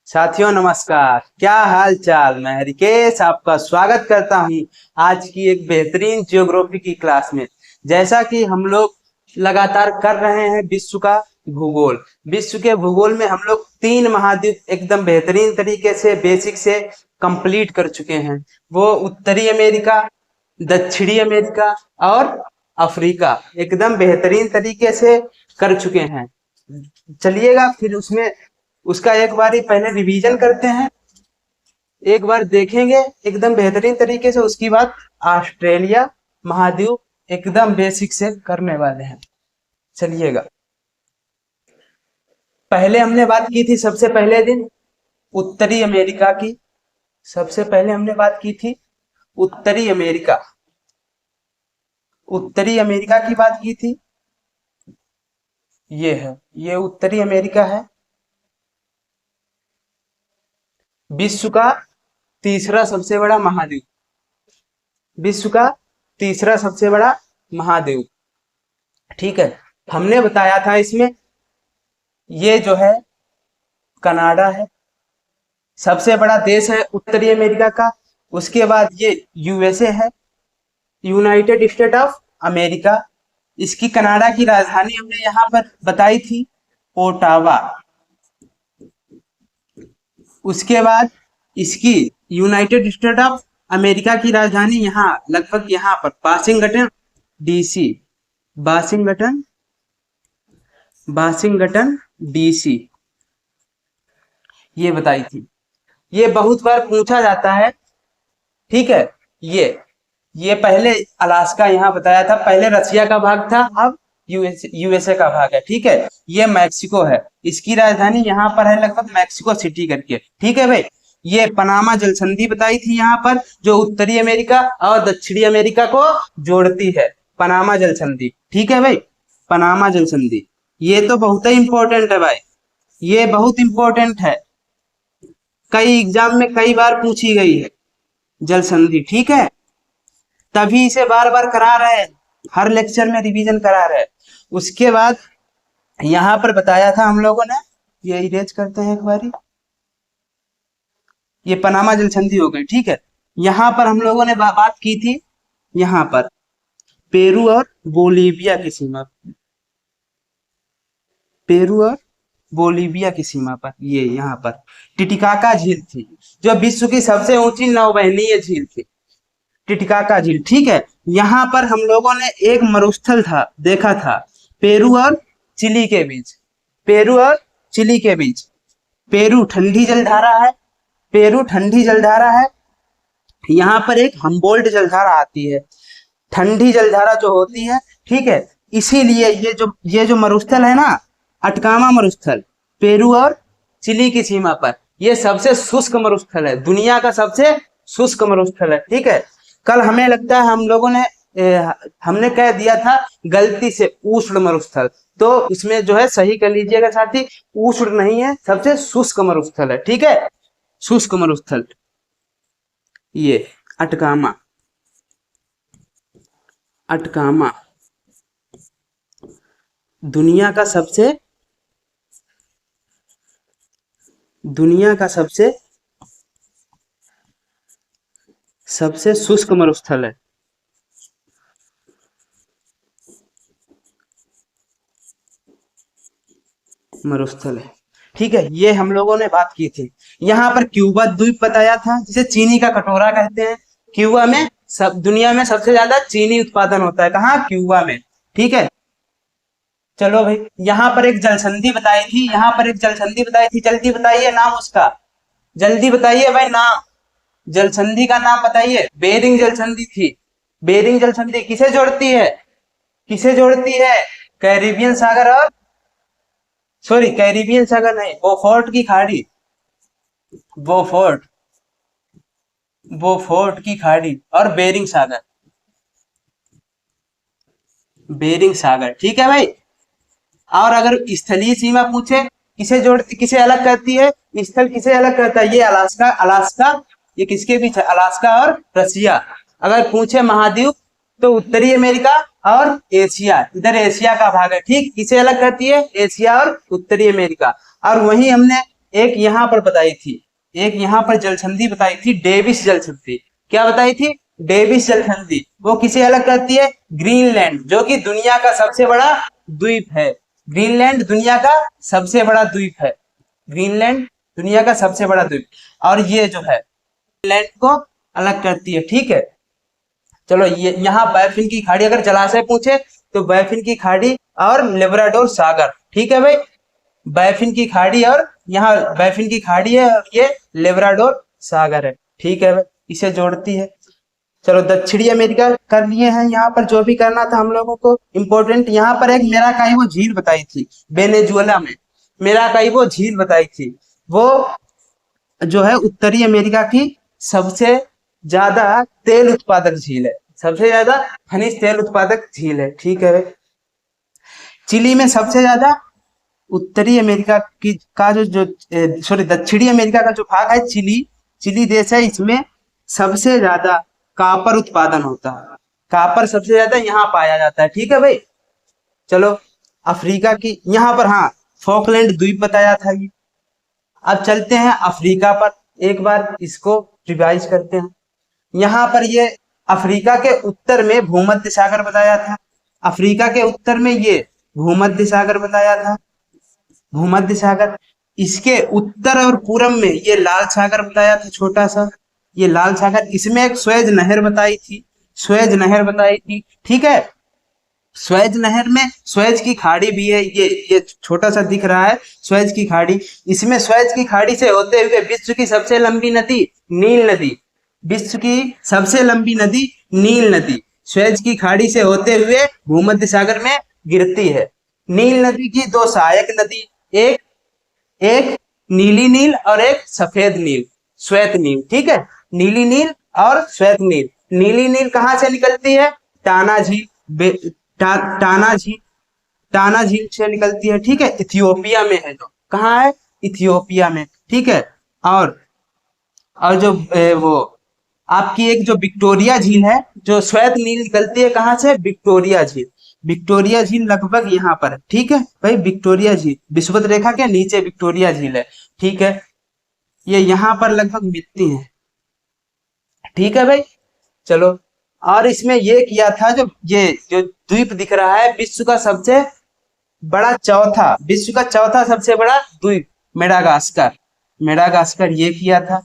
साथियों नमस्कार, क्या हाल चाल। मैं हरिकेश आपका स्वागत करता हूं आज की एक बेहतरीन ज्योग्राफी की क्लास में। जैसा कि हम लोग लगातार कर रहे हैं विश्व का भूगोल। विश्व के भूगोल में हम लोग 3 महाद्वीप एकदम बेहतरीन तरीके से बेसिक से कंप्लीट कर चुके हैं। वो उत्तरी अमेरिका, दक्षिणी अमेरिका और अफ्रीका एकदम बेहतरीन तरीके से कर चुके हैं। चलिएगा फिर उसमें उसका एक बार ही पहले रिवीजन करते हैं, एक बार देखेंगे एकदम बेहतरीन तरीके से। उसके बाद ऑस्ट्रेलिया महाद्वीप एकदम बेसिक से करने वाले हैं। चलिएगा, पहले हमने बात की थी सबसे पहले दिन उत्तरी अमेरिका की। सबसे पहले हमने बात की थी उत्तरी अमेरिका, उत्तरी अमेरिका की बात की थी। ये है, ये उत्तरी अमेरिका है। विश्व का तीसरा सबसे बड़ा महाद्वीप, विश्व का तीसरा सबसे बड़ा महाद्वीप। ठीक है, हमने बताया था इसमें ये जो है कनाडा है, सबसे बड़ा देश है उत्तरी अमेरिका का। उसके बाद ये यूएसए है, यूनाइटेड स्टेट ऑफ अमेरिका। इसकी कनाडा की राजधानी हमने यहाँ पर बताई थी, ओटावा। उसके बाद इसकी यूनाइटेड स्टेट ऑफ अमेरिका की राजधानी यहाँ लगभग यहाँ पर Washington DC, Washington Washington DC ये बताई थी। ये बहुत बार पूछा जाता है। ठीक है, ये पहले अलास्का यहाँ बताया था, पहले रसिया का भाग था, अब यूएसए का भाग है। ठीक है, ये मैक्सिको है, इसकी राजधानी यहाँ पर है लगभग मैक्सिको सिटी करके। ठीक है भाई, ये पनामा जल संधि बताई थी यहाँ पर, जो उत्तरी अमेरिका और दक्षिणी अमेरिका को जोड़ती है, पनामा जल संधि। ठीक है भाई, पनामा जल संधि ये तो बहुत ही इंपॉर्टेंट है भाई, ये बहुत इंपॉर्टेंट है, कई एग्जाम में कई बार पूछी गई है जल संधि। ठीक है, तभी इसे बार बार करा रहे हैं, हर लेक्चर में रिवीजन करा रहे हैं। उसके बाद यहाँ पर बताया था हम लोगों ने, ये इरेज करते हैं एक बारी, ये पनामा जल संधि हो गई। ठीक है, यहाँ पर हम लोगों ने बात की थी, यहाँ पर पेरू और बोलीविया की सीमा, पेरू और बोलीविया की सीमा पर ये यहाँ पर टिटिकाका झील थी, जो विश्व की सबसे ऊंची नौवहनीय झील थी, टिटिकाका झील। ठीक है, यहाँ पर हम लोगों ने एक मरुस्थल था देखा था, पेरू और चिली के बीच, पेरू और चिली के बीच। पेरू ठंडी जलधारा है, पेरू ठंडी जलधारा है। यहाँ पर एक हम्बोल्ट जलधारा आती है, ठंडी जलधारा जो होती है। ठीक है, इसीलिए ये जो मरुस्थल है ना, अटकामा मरुस्थल, पेरू और चिली की सीमा पर, ये सबसे शुष्क मरुस्थल है, दुनिया का सबसे शुष्क मरुस्थल है। ठीक है, कल हमें लगता है हम लोगों ने हमने कह दिया था गलती से उष्ण मरुस्थल, तो उसमें जो है सही कर लीजिएगा साथी, उष्ण नहीं है, सबसे शुष्क मरुस्थल है। ठीक है, शुष्क मरुस्थल ये अटकामा, अटकामा दुनिया का सबसे सबसे शुष्क मरुस्थल है। मरुस्थल है। ठीक है, ये हम लोगों ने बात की थी। यहाँ पर क्यूबा द्वीप बताया था, जिसे चीनी का कटोरा कहते हैं। क्यूबा में सब दुनिया में सबसे ज्यादा चीनी उत्पादन होता है, कहाँ? क्यूबा में। ठीक है, चलो भाई, यहाँ पर एक जलसंधि बताई थी, यहाँ पर एक जलसंधि बताई थी, जल्दी बताइए नाम उसका, जल्दी बताइए भाई नाम, जलसंधि का नाम बताइए। बेरिंग जलसंधि थी। बेरिंग जलसंधि किसे जोड़ती है? किसे जोड़ती है? कैरिबियन सागर और, सॉरी कैरिबियन सागर नहीं, बोफोर्ट की खाड़ी, बोफोर्ट, बोफोर्ट की खाड़ी और बेरिंग सागर, बेरिंग सागर। ठीक है भाई, और अगर स्थलीय सीमा पूछे, किसे जोड़ती, किसे अलग करती है? स्थल किसे अलग करता है? ये अलास्का, अलास्का ये किसके बीच है? अलास्का और रसिया। अगर पूछे महाद्वीप, तो उत्तरी अमेरिका और एशिया, इधर एशिया का भाग है। ठीक, किसे अलग करती है? एशिया और उत्तरी अमेरिका। और वहीं हमने एक यहाँ पर बताई थी, एक यहाँ पर जलसंधि बताई थी, डेविस जलसंधि। क्या बताई थी? डेविस जलसंधि। वो किसे अलग करती है? ग्रीनलैंड, जो कि दुनिया का सबसे बड़ा द्वीप है। ग्रीनलैंड दुनिया का सबसे बड़ा द्वीप है। ग्रीनलैंड दुनिया का सबसे बड़ा द्वीप, और ये जो है लैंड को अलग करती है। ठीक है, चलो ये यहाँ बैफिन की खाड़ी, अगर जलाशय पूछे तो बैफिन की खाड़ी और लेब्राडोर सागर। ठीक है भाई, बैफिन की खाड़ी, और यहाँ बैफिन की खाड़ी है और ये लेब्राडोर सागर है। ठीक है भाई, इसे जोड़ती है। चलो दक्षिणी अमेरिका कर लिए हैं, यहाँ पर जो भी करना था हम लोगों को इम्पोर्टेंट। यहाँ पर एक मेराकाइबो झील बताई थी, वेनेजुएला में मेराकाइबो झील बताई थी। वो जो है उत्तरी अमेरिका की सबसे ज्यादा तेल उत्पादक झील है, सबसे ज्यादा खनिज तेल उत्पादक झील है। ठीक है, चिली में सबसे ज्यादा, उत्तरी अमेरिका की का जो सॉरी दक्षिणी अमेरिका का जो भाग है चिली, चिली देश है, इसमें सबसे ज्यादा कापर उत्पादन होता है। कापर सबसे ज्यादा यहाँ पाया जाता है। ठीक है भाई, चलो अफ्रीका की यहाँ पर, हाँ फॉकलैंड द्वीप बताया था ये। अब चलते हैं अफ्रीका पर, एक बार इसको रिवाइज करते हैं। यहाँ पर ये अफ्रीका के उत्तर में भूमध्य सागर बताया था। अफ्रीका के उत्तर में ये भूमध्य सागर बताया था, भूमध्य सागर। इसके उत्तर और पूरब में ये लाल सागर बताया था, छोटा सा ये लाल सागर। इसमें एक स्वेज नहर बताई थी, स्वेज नहर बताई थी। ठीक है, स्वेज नहर में स्वेज की खाड़ी भी है, ये छोटा सा दिख रहा है स्वेज की खाड़ी। इसमें स्वेज की खाड़ी से होते हुए विश्व की सबसे लंबी नदी नील नदी, विश्व की सबसे लंबी नदी नील नदी स्वेज की खाड़ी से होते हुए भूमध्य सागर में गिरती है। नील नदी की दो सहायक नदी, एक एक नीली नील और एक सफेद नील, श्वेत नील। ठीक है, नीली नील और श्वेत नील। नीली नील कहाँ से निकलती है? टाना झील, टाना झील, टाना झील से निकलती है। ठीक है, इथियोपिया में है, जो कहाँ है? इथियोपिया में। ठीक है, और जो वो आपकी एक जो विक्टोरिया झील है, जो श्वेत नील निकलती है, कहाँ से? विक्टोरिया झील। विक्टोरिया झील लगभग यहाँ पर है। ठीक है भाई, विक्टोरिया झील विषुवत रेखा के नीचे विक्टोरिया झील है। ठीक है, ये यहाँ पर लगभग मिलती है। ठीक है भाई, चलो। और इसमें ये किया था, ये जो द्वीप दिख रहा है, विश्व का सबसे बड़ा चौथा, विश्व का चौथा सबसे बड़ा द्वीप मेडागास्कर, मेडागास्कर ये किया था,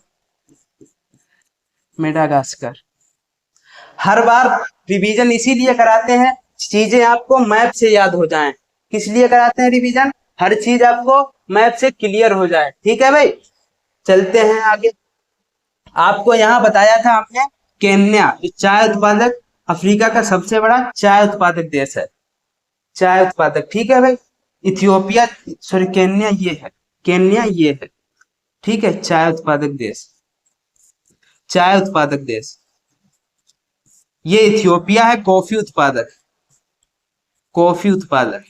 मेडागास्कर। हर बार रिवीजन इसीलिए कराते हैं, चीजें आपको मैप से याद हो जाएं। किस लिए कराते हैं रिवीजन? हर चीज आपको मैप से क्लियर हो जाए। ठीक है भाई, चलते हैं आगे। आपको यहाँ बताया था हमने, केन्या जो चाय उत्पादक, अफ्रीका का सबसे बड़ा चाय उत्पादक देश है, चाय उत्पादक। ठीक है भाई, इथियोपिया, सॉरी केन्या ये है, केन्या ये है। ठीक है, चाय उत्पादक देश, चाय उत्पादक देश। ये इथियोपिया है, कॉफी उत्पादक, कॉफी उत्पादक।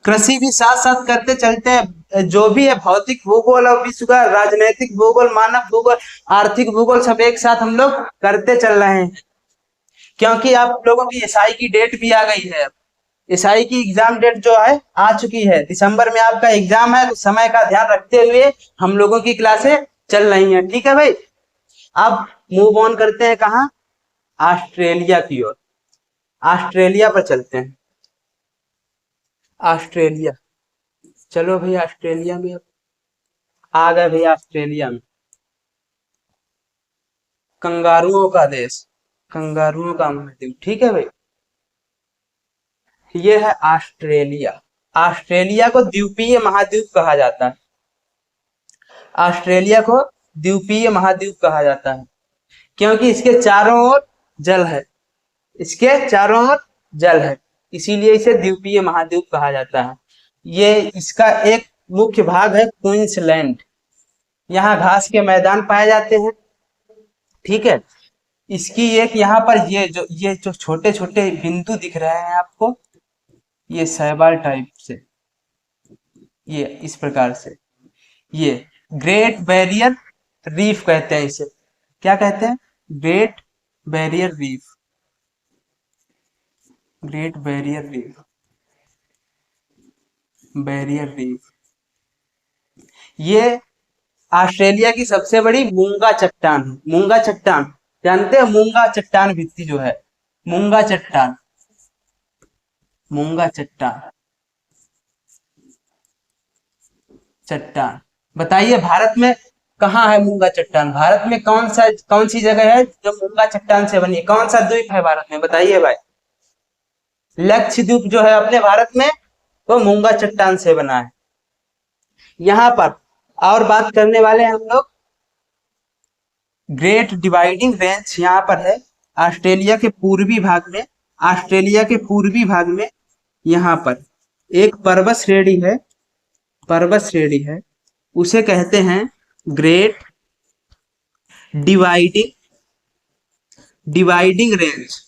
कृषि भी साथ साथ करते चलते हैं, जो भी है भौतिक भूगोल और विश्व का राजनीतिक भूगोल, मानव भूगोल, आर्थिक भूगोल, सब एक साथ हम लोग करते चल रहे हैं। क्योंकि आप लोगों की एसआई की डेट भी आ गई है। एसआई की एग्जाम डेट जो है आ चुकी है, दिसंबर में आपका एग्जाम है, तो समय का ध्यान रखते हुए हम लोगों की क्लासें चल रही हैं। ठीक है भाई, अब मूव ऑन करते हैं कहाँ? ऑस्ट्रेलिया की ओर, ऑस्ट्रेलिया पर चलते हैं। ऑस्ट्रेलिया, चलो भाई ऑस्ट्रेलिया में अब आ गए भाई। ऑस्ट्रेलिया में कंगारुओं का देश, कंगारुओं का महाद्वीप। ठीक है भाई, ये है ऑस्ट्रेलिया। ऑस्ट्रेलिया को द्वीपीय महाद्वीप कहा जाता है, ऑस्ट्रेलिया को द्वीपीय महाद्वीप कहा जाता है, क्योंकि इसके चारों ओर जल है, इसके चारों ओर जल है, इसीलिए इसे द्वीपीय महाद्वीप कहा जाता है। ये इसका एक मुख्य भाग है क्वींसलैंड, यहाँ घास के मैदान पाए जाते हैं। ठीक है, इसकी एक यहाँ पर ये जो छोटे छोटे बिंदु दिख रहे हैं आपको, ये शैवाल टाइप से, ये इस प्रकार से, ये ग्रेट बैरियर रीफ कहते हैं इसे। क्या कहते हैं? Great barrier reef, great barrier reef, barrier reef. ये ऑस्ट्रेलिया की सबसे बड़ी मूंगा चट्टान है। मूंगा चट्टान जानते हैं? मूंगा चट्टान भित्ति जो है, मूंगा चट्टान, मूंगा चट्टान, चट्टान। बताइए भारत में कहाँ है मूंगा चट्टान? भारत में कौन सी जगह है जो मूंगा चट्टान से बनी है? कौन सा द्वीप है भारत में? बताइए भाई। लक्षद्वीप जो है अपने भारत में, वो मूंगा चट्टान से बना है। यहाँ पर और बात करने वाले हैं हम लोग ग्रेट डिवाइडिंग रेंज। यहाँ पर है ऑस्ट्रेलिया के पूर्वी भाग में, ऑस्ट्रेलिया के पूर्वी भाग में यहाँ पर एक पर्वत श्रेणी है, पर्वत श्रेणी है, उसे कहते हैं ग्रेट डिवाइडिंग डिवाइडिंग रेंज।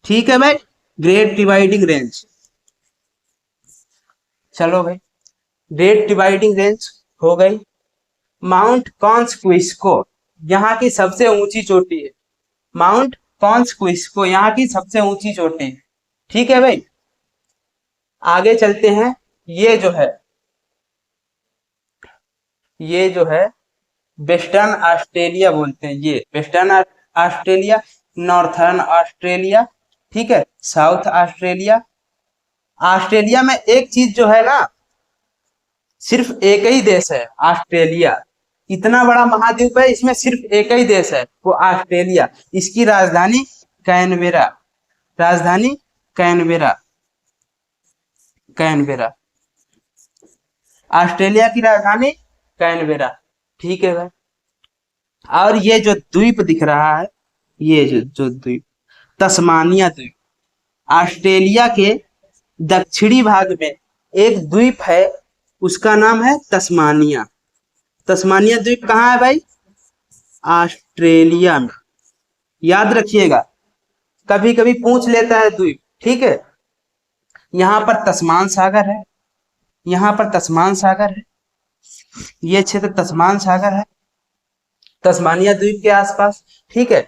ठीक है भाई, ग्रेट डिवाइडिंग रेंज। चलो भाई, ग्रेट डिवाइडिंग रेंज हो गई। माउंट कॉन्स्क्विस्को यहाँ की सबसे ऊंची चोटी है। माउंट कॉन्स्क्विस्को यहाँ की सबसे ऊंची चोटी है। ठीक है भाई, आगे चलते हैं। ये जो है, ये जो है वेस्टर्न ऑस्ट्रेलिया बोलते हैं। ये वेस्टर्न ऑस्ट्रेलिया, नॉर्थर्न ऑस्ट्रेलिया, ठीक है, साउथ ऑस्ट्रेलिया। ऑस्ट्रेलिया में एक चीज जो है ना, सिर्फ एक ही देश है ऑस्ट्रेलिया। इतना बड़ा महाद्वीप है, इसमें सिर्फ एक ही देश है, वो ऑस्ट्रेलिया। इसकी राजधानी कैनबेरा, राजधानी कैनबेरा, कैनबेरा, ऑस्ट्रेलिया की राजधानी कैनबेरा। ठीक है भाई। और ये जो द्वीप दिख रहा है, ये जो द्वीप, तस्मानिया द्वीप, ऑस्ट्रेलिया के दक्षिणी भाग में एक द्वीप है, उसका नाम है तस्मानिया। तस्मानिया द्वीप कहाँ है भाई? ऑस्ट्रेलिया में। याद रखिएगा, कभी कभी पूछ लेता है द्वीप। ठीक है, यहाँ पर तस्मान सागर है, यहाँ पर तस्मान सागर है, ये क्षेत्र तस्मान सागर है तस्मानिया द्वीप के आसपास। ठीक है,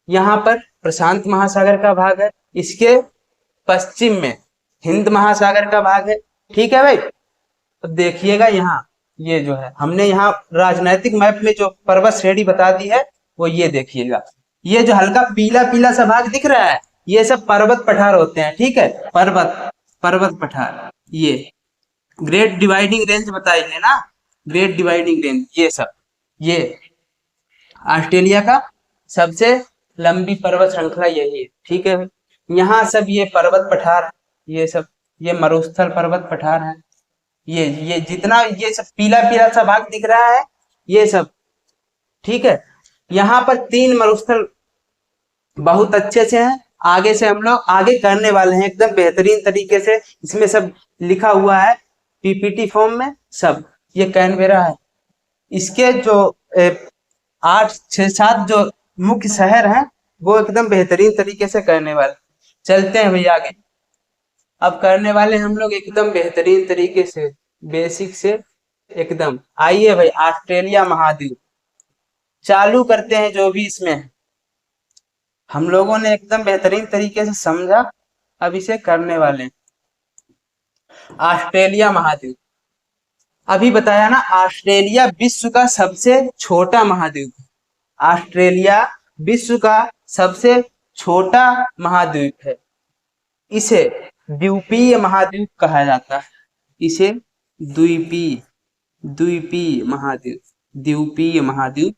यहाँ पर प्रशांत महासागर का भाग है, इसके पश्चिम में हिंद महासागर का भाग है। ठीक है भाई, तो देखिएगा यहाँ, ये जो है हमने यहाँ राजनैतिक मैप में जो पर्वत श्रेणी बता दी है, वो ये देखिएगा। ये जो हल्का पीला पीला सा भाग दिख रहा है, ये सब पर्वत पठार होते हैं। ठीक है, पर्वत पर्वत पठार। ये ग्रेट डिवाइडिंग रेंज बताई है ना, ग्रेट डिवाइडिंग रेंज, ये सब, ये ऑस्ट्रेलिया का सबसे लंबी पर्वत श्रृंखला यही है। ठीक है, यहाँ सब ये पर्वत पठार, ये सब, ये मरुस्थल पर्वत पठार है। ये जितना ये सब पीला पीला सा भाग दिख रहा है, ये सब। ठीक है, यहाँ पर 3 मरुस्थल बहुत अच्छे से हैं। आगे से हम लोग आगे करने वाले हैं एकदम बेहतरीन तरीके से। इसमें सब लिखा हुआ है पीपीटी फॉर्म में सब। ये कैनबेरा है, इसके जो 8 6 7 जो मुख्य शहर हैं, वो एकदम बेहतरीन तरीके से करने वाले। चलते हैं भैया आगे। अब करने वाले हम लोग एकदम बेहतरीन तरीके से, बेसिक से एकदम। आइए भाई, ऑस्ट्रेलिया महाद्वीप चालू करते हैं। जो भी इसमें है, हम लोगों ने एकदम बेहतरीन तरीके से समझा, अब इसे करने वाले हैं। ऑस्ट्रेलिया महाद्वीप, अभी बताया ना, ऑस्ट्रेलिया विश्व का सबसे छोटा महाद्वीप। ऑस्ट्रेलिया विश्व का सबसे छोटा महाद्वीप है। इसे द्वीपीय महाद्वीप कहा जाता है। इसे द्वीपीय द्वीपीय महाद्वीप, द्वीपीय महाद्वीप,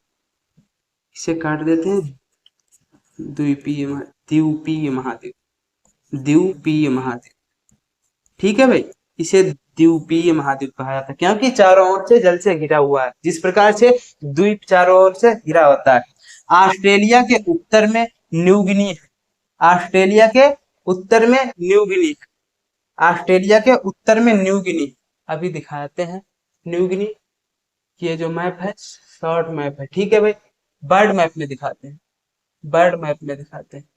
इसे काट देते हैं, द्वीपीय द्वीपीय महाद्वीप, द्वीपीय महाद्वीप। ठीक है भाई, इसे द्वीपीय महाद्वीप कहा जाता है, क्योंकि चारों ओर से जल से घिरा हुआ है। जिस प्रकार से द्वीप चारों ओर से घिरा होता है। ऑस्ट्रेलिया के उत्तर में न्यू गिनी है, ऑस्ट्रेलिया के उत्तर में न्यू गिनी, ऑस्ट्रेलिया के उत्तर में न्यू गिनी। अभी दिखाते हैं न्यू गिनी। ये जो मैप है शॉर्ट मैप है। ठीक है भाई, बर्ड मैप में दिखाते हैं, बर्ड मैप में दिखाते हैं,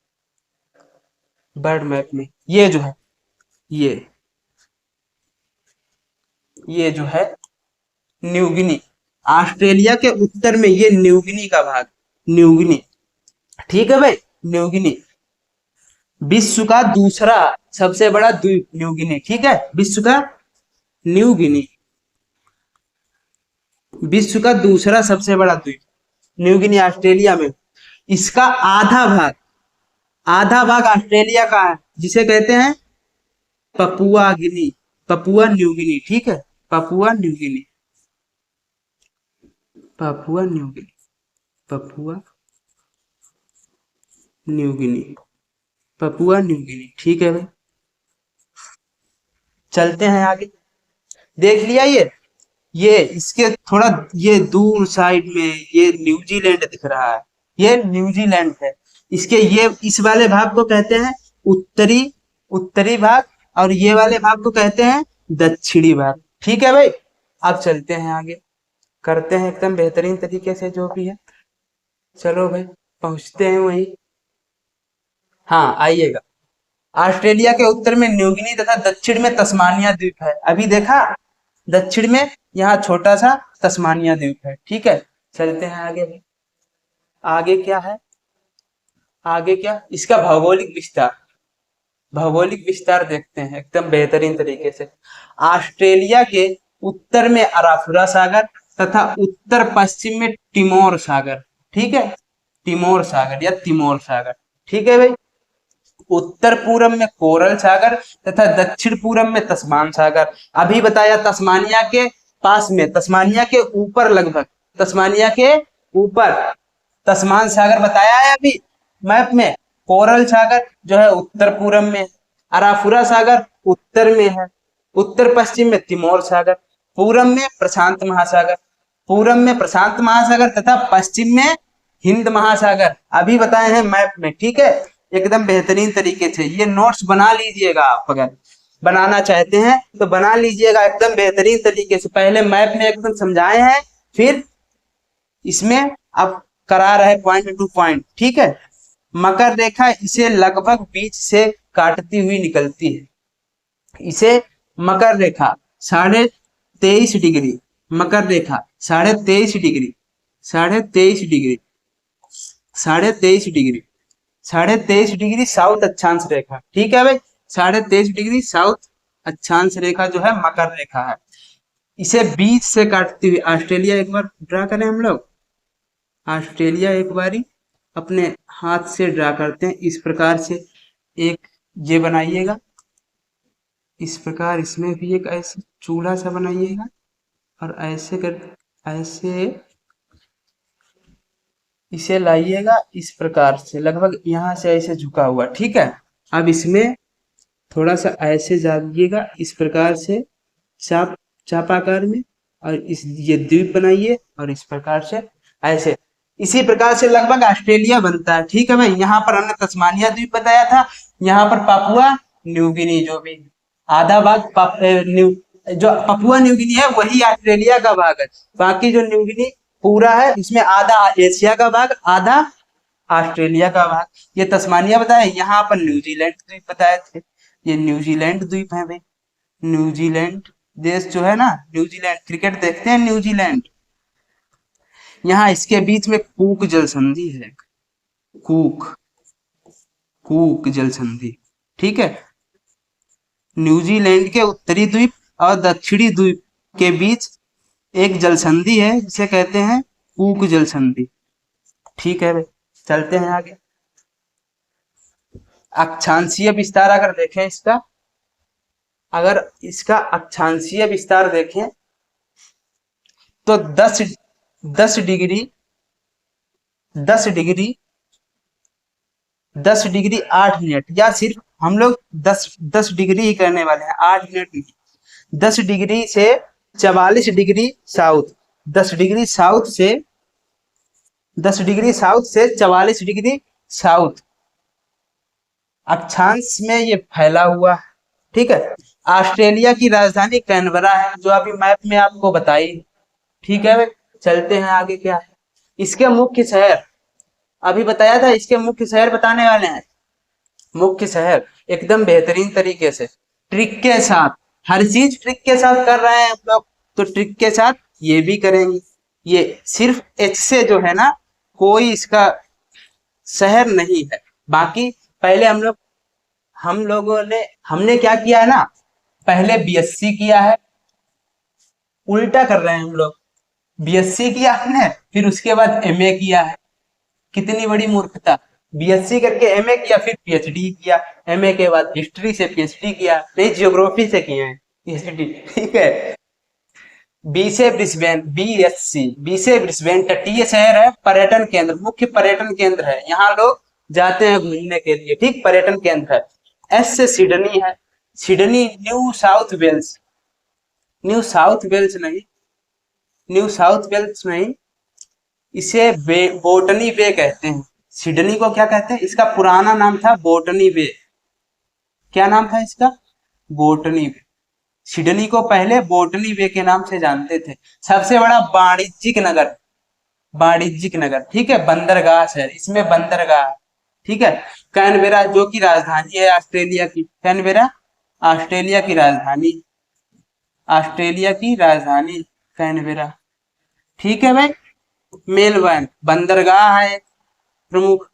बर्ड मैप में ये जो है, ये जो है न्यू गिनी, ऑस्ट्रेलिया के उत्तर में ये न्यू गिनी का भाग, न्यू गिनी। ठीक है भाई, न्यू गिनी विश्व का दूसरा सबसे बड़ा द्वीप न्यू गिनी। ठीक है, विश्व का न्यू गिनी, विश्व का दूसरा सबसे बड़ा द्वीप, न्यू गिनी ऑस्ट्रेलिया में। इसका आधा भाग ऑस्ट्रेलिया का है, जिसे कहते हैं पपुआ गिनी, पपुआ न्यू गिनी, ठीक है, Papua New Guinea, Papua New Guinea, Papua New Guinea, Papua New Guinea, ठीक है भाई। चलते हैं आगे। देख लिया ये इसके थोड़ा ये दूर साइड में ये न्यूजीलैंड दिख रहा है, ये न्यूजीलैंड है। इसके ये इस वाले भाग को कहते हैं उत्तरी उत्तरी भाग, और ये वाले भाग को कहते हैं दक्षिणी भाग, ठीक है भाई। अब चलते हैं आगे, करते हैं एकदम बेहतरीन तरीके से जो भी है। चलो भाई पहुंचते हैं वहीं। हाँ आइएगा। ऑस्ट्रेलिया के उत्तर में न्यूगिनी तथा दक्षिण में तस्मानिया द्वीप है। अभी देखा, दक्षिण में यहाँ छोटा सा तस्मानिया द्वीप है, ठीक है। चलते हैं आगे। आगे क्या है, आगे क्या, इसका भौगोलिक विस्तार, भौगोलिक विस्तार देखते हैं एकदम बेहतरीन तरीके से। ऑस्ट्रेलिया के उत्तर में अराफुरा सागर तथा उत्तर पश्चिम में टिमोर सागर, ठीक है, टिमोर सागर या तिमोर सागर, ठीक है भाई। उत्तर पूर्व में कोरल सागर तथा दक्षिण पूर्व में तस्मान सागर। अभी बताया तस्मानिया के पास में, तस्मानिया के ऊपर लगभग, तस्मानिया के ऊपर तस्मान सागर बताया है अभी मैप में। कोरल सागर जो है उत्तर पूर्व में, अराफुरा सागर उत्तर में है, उत्तर पश्चिम में तिमोर सागर, पूर्व में प्रशांत महासागर, पूर्व में प्रशांत महासागर तथा पश्चिम में हिंद महासागर। अभी बताए हैं मैप में, ठीक है, एकदम बेहतरीन तरीके से। ये नोट्स बना लीजिएगा, आप अगर बनाना चाहते हैं तो बना लीजिएगा एकदम बेहतरीन तरीके से। पहले मैप में एकदम समझाए हैं, फिर इसमें अब करा रहे पॉइंट टू पॉइंट, ठीक है। मकर रेखा इसे लगभग बीच से काटती हुई निकलती है, इसे मकर रेखा 23.5 डिग्री, मकर रेखा 23.5 degree, 23.5 degree, 23.5 degree, 23.5 degree south अक्षांश रेखा, ठीक है भाई। 23.5 डिग्री साउथ अक्षांश रेखा जो है मकर रेखा है, इसे बीच से काटती हुई। ऑस्ट्रेलिया एक बार ड्रा करें हम लोग, ऑस्ट्रेलिया एक बारी अपने हाथ से ड्रा करते हैं इस प्रकार से। एक ये बनाइएगा इस प्रकार, इसमें भी एक ऐसे चूल्हा सा बनाइएगा, और ऐसे कर ऐसे इसे लाइएगा इस प्रकार से, लगभग यहाँ से ऐसे झुका हुआ, ठीक है। अब इसमें थोड़ा सा ऐसे डालिएगा इस प्रकार से, चापाकार में, और इस ये द्वीप बनाइए, और इस प्रकार से ऐसे, इसी प्रकार से लगभग ऑस्ट्रेलिया बनता है, ठीक है भाई। यहाँ पर हमने तस्मानिया द्वीप बताया था, यहाँ पर पापुआ न्यू गिनी, जो भी आधा भाग जो पपुआ न्यू गिनी है वही ऑस्ट्रेलिया का भाग है। बाकी जो न्यू गिनी पूरा है, इसमें आधा एशिया का भाग, आधा ऑस्ट्रेलिया का भाग। ये तस्मानिया बताया, यहाँ पर न्यूजीलैंड द्वीप बताए थे, ये न्यूजीलैंड द्वीप है भाई। न्यूजीलैंड देश जो है ना, न्यूजीलैंड, क्रिकेट देखते हैं न्यूजीलैंड। यहाँ इसके बीच में कूक जल संधि है, कूक कूक जल संधि, ठीक है। न्यूजीलैंड के उत्तरी द्वीप और दक्षिणी द्वीप के बीच एक जल संधि है, जिसे कहते हैं कूक जल संधि, ठीक है भाई। चलते हैं आगे। अक्षांशीय विस्तार अगर देखें इसका, अगर इसका अक्षांशीय विस्तार देखें तो 10 डिग्री 10 डिग्री 8 मिनट, या सिर्फ हम लोग 10 डिग्री ही करने वाले हैं, 8 मिनट नहीं। 10 डिग्री से 44 डिग्री साउथ, 10 डिग्री साउथ से 10 डिग्री साउथ से 44 डिग्री साउथ अक्षांश में ये फैला हुआ है, ठीक है। ऑस्ट्रेलिया की राजधानी कैनबरा है, जो अभी मैप में आपको बताई, ठीक है भाई। चलते हैं आगे, क्या है इसके मुख्य शहर, अभी बताया था, इसके मुख्य शहर बताने वाले हैं। मुख्य शहर एकदम बेहतरीन तरीके से, ट्रिक के साथ, हर चीज ट्रिक के साथ कर रहे हैं हम लोग, तो ट्रिक के साथ ये भी करेंगे। ये सिर्फ एच से जो है ना, कोई इसका शहर नहीं है। बाकी पहले हम लोगों ने हमने क्या किया है ना, पहले बीएससी किया है, उल्टा कर रहे हैं हम लोग। बीएससी किया आपने, फिर उसके बाद एमए किया है। कितनी बड़ी मूर्खता। बीएससी करके एमए किया, फिर पीएचडी किया। एमए के बाद हिस्ट्री से पीएचडी किया, नहीं जियोग्राफी से किए हैं पीएचडी, ठीक है। बी से ब्रिस्बेन, बीएससी, बी से ब्रिस्बेन तटीय शहर है, पर्यटन केंद्र, मुख्य पर्यटन केंद्र है, यहाँ लोग जाते हैं घूमने के लिए, ठीक, पर्यटन केंद्र है। एस से सिडनी है, Sydney New South Wales, New South Wales नहीं, न्यू साउथ वेल्स नहीं, इसे बोटनी बे कहते हैं। सिडनी को क्या कहते हैं, इसका पुराना नाम था बोटनी बे। क्या नाम था इसका, बोटनी बे। सिडनी को पहले बोटनी बे के नाम से जानते थे। सबसे बड़ा वाणिज्यिक नगर, वाणिज्यिक नगर, ठीक है, बंदरगाह शहर, इसमें बंदरगाह, ठीक है। कैनबेरा जो कि राजधानी है ऑस्ट्रेलिया की, कैनबेरा ऑस्ट्रेलिया की राजधानी, ऑस्ट्रेलिया की राजधानी कैनबेरा, ठीक है भाई। मेलबर्न बंदरगाह है प्रमुख।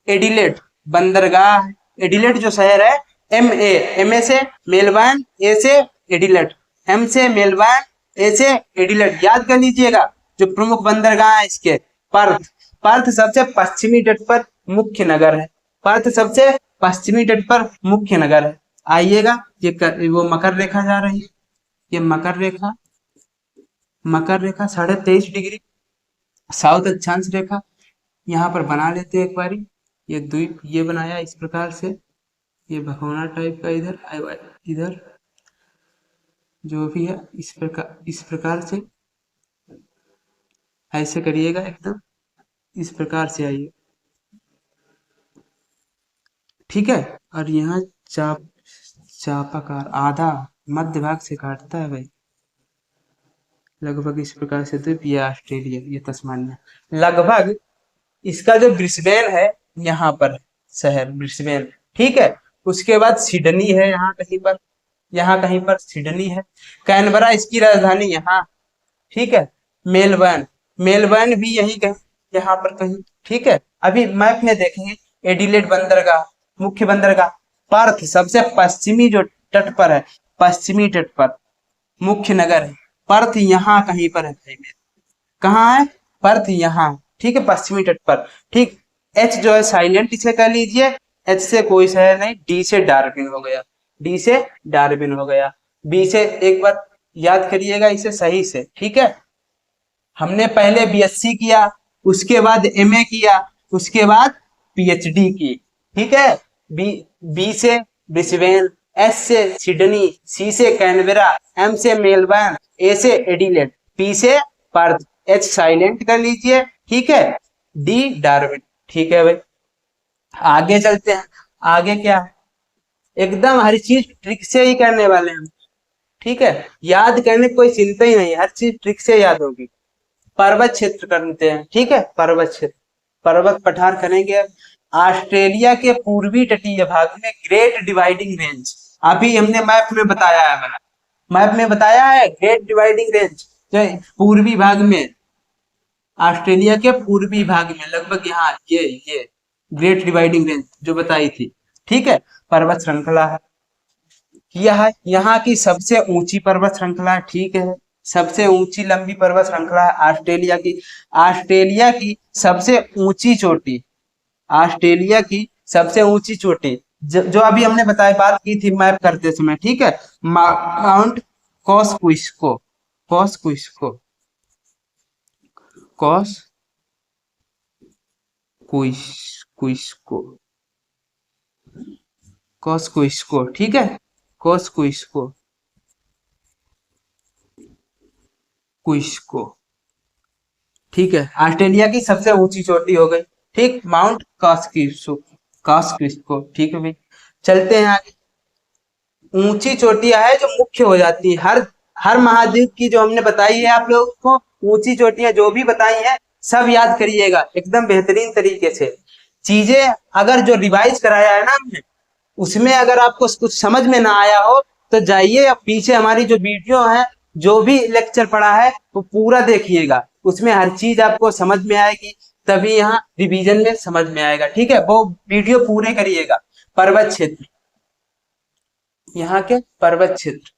एडिलेट बंदरगाह है। एडिलेट जो शहर है, एम ए से मेलबर्न, ए से एडिलेट, एम से मेलबर्न, ए से एडिलेट, याद कर लीजिएगा। जो प्रमुख बंदरगाह है इसके, पर्थ, पर्थ सबसे पश्चिमी तट पर मुख्य नगर है, पर्थ सबसे पश्चिमी तट पर मुख्य नगर है। आइएगा, वो मकर रेखा जा रही है, ये मकर रेखा, मकर रेखा 23.5 डिग्री साउथ अक्षांश रेखा, यहाँ पर बना लेते हैं एक बारी। ये द्वीप ये बनाया इस प्रकार से, ये भगोना टाइप का, इधर इधर जो भी है इस प्रकार से ऐसे करिएगा, एकदम इस प्रकार से आइए, ठीक है। और यहाँ चापाकार आधा मध्य भाग से काटता है भाई, लगभग इस प्रकार से द्वीप, ये ऑस्ट्रेलिया, ये तस्मानिया, लगभग इसका जो ब्रिस्बेन है यहाँ पर शहर ब्रिस्बेन, ठीक है। उसके बाद सिडनी है यहाँ कहीं पर, यहाँ कहीं पर सिडनी है। कैनबरा इसकी राजधानी यहाँ, ठीक है। मेलबर्न, मेलबर्न भी यही कहीं, यहाँ पर कहीं, ठीक है। अभी मैप में देखेंगे, एडिलेड बंदरगाह, मुख्य बंदरगाह। पर्थ सबसे पश्चिमी जो तट पर है, पश्चिमी तट पर मुख्य नगर है। पर्थ यहाँ कहीं पर है भाई, कहाँ है, पर्थ यहाँ, ठीक है, पश्चिमी तट पर, ठीक। एच जो है साइलेंट इसे कह लीजिए, एच से कोई शहर नहीं, डी से डार्विन हो गया, डी से डार्विन हो गया। बी से एक बार याद करिएगा इसे सही से, ठीक है। हमने पहले बीएससी किया, उसके बाद एमए किया, उसके बाद पीएचडी की, ठीक है। बी बी से ब्रिस्बेन, एस से सिडनी, सी से कैनबेरा, एम से मेलबर्न, ए से एडिलेड, पी से पर्थ, एच साइलेंट कर लीजिए, ठीक है, डी डार्विन, ठीक है भाई। आगे चलते हैं, आगे क्या है, एकदम हर चीज ट्रिक से ही करने वाले हैं, ठीक है। याद करने की कोई चिंता ही नहीं, हर चीज ट्रिक से याद होगी। पर्वत क्षेत्र करते हैं, ठीक है, पर्वत क्षेत्र, पर्वत पठार करेंगे। ऑस्ट्रेलिया के पूर्वी तटीय भाग में ग्रेट डिवाइडिंग रेंज, अभी हमने मैप में बताया है, मैप में बताया है ग्रेट डिवाइडिंग रेंज, जो पूर्वी भाग में, ऑस्ट्रेलिया के पूर्वी भाग में लगभग यहाँ, ये ग्रेट डिवाइडिंग रेंज जो बताई थी, ठीक है। पर्वत श्रृंखला है, यह यहाँ की सबसे ऊंची पर्वत श्रृंखला, ठीक है, सबसे ऊंची लंबी पर्वत श्रृंखला है ऑस्ट्रेलिया की। ऑस्ट्रेलिया की सबसे ऊंची चोटी, ऑस्ट्रेलिया की सबसे ऊंची चोटी, जो अभी हमने बताया, बात की थी मैप करते समय, ठीक है, माउंट कॉस्कुइस्को, कॉस्कुइस्को, कॉस कुइस्को, कॉस्कुइस्को, ठीक है, कॉस्कुइस्को, कुइस्को, ठीक है। ऑस्ट्रेलिया की सबसे ऊंची चोटी हो गई, ठीक, माउंट कॉस्किस्को, कॉस्किस्को, ठीक है भाई। चलते हैं आगे। ऊंची चोटियां है जो मुख्य हो जाती है, हर महाद्वीप की जो हमने बताई है आप लोगों को, ऊंची चोटियां जो भी बताई है सब याद करिएगा एकदम बेहतरीन तरीके से। चीजें अगर जो रिवाइज कराया है ना हमने, उसमें अगर आपको कुछ समझ में ना आया हो तो जाइए पीछे हमारी जो वीडियो है, जो भी लेक्चर पढ़ा है वो पूरा देखिएगा, उसमें हर चीज आपको समझ में आएगी, तभी यहाँ रिवीजन में समझ में आएगा, ठीक है। वो वीडियो पूरे करिएगा। पर्वत क्षेत्र, यहाँ के पर्वत क्षेत्र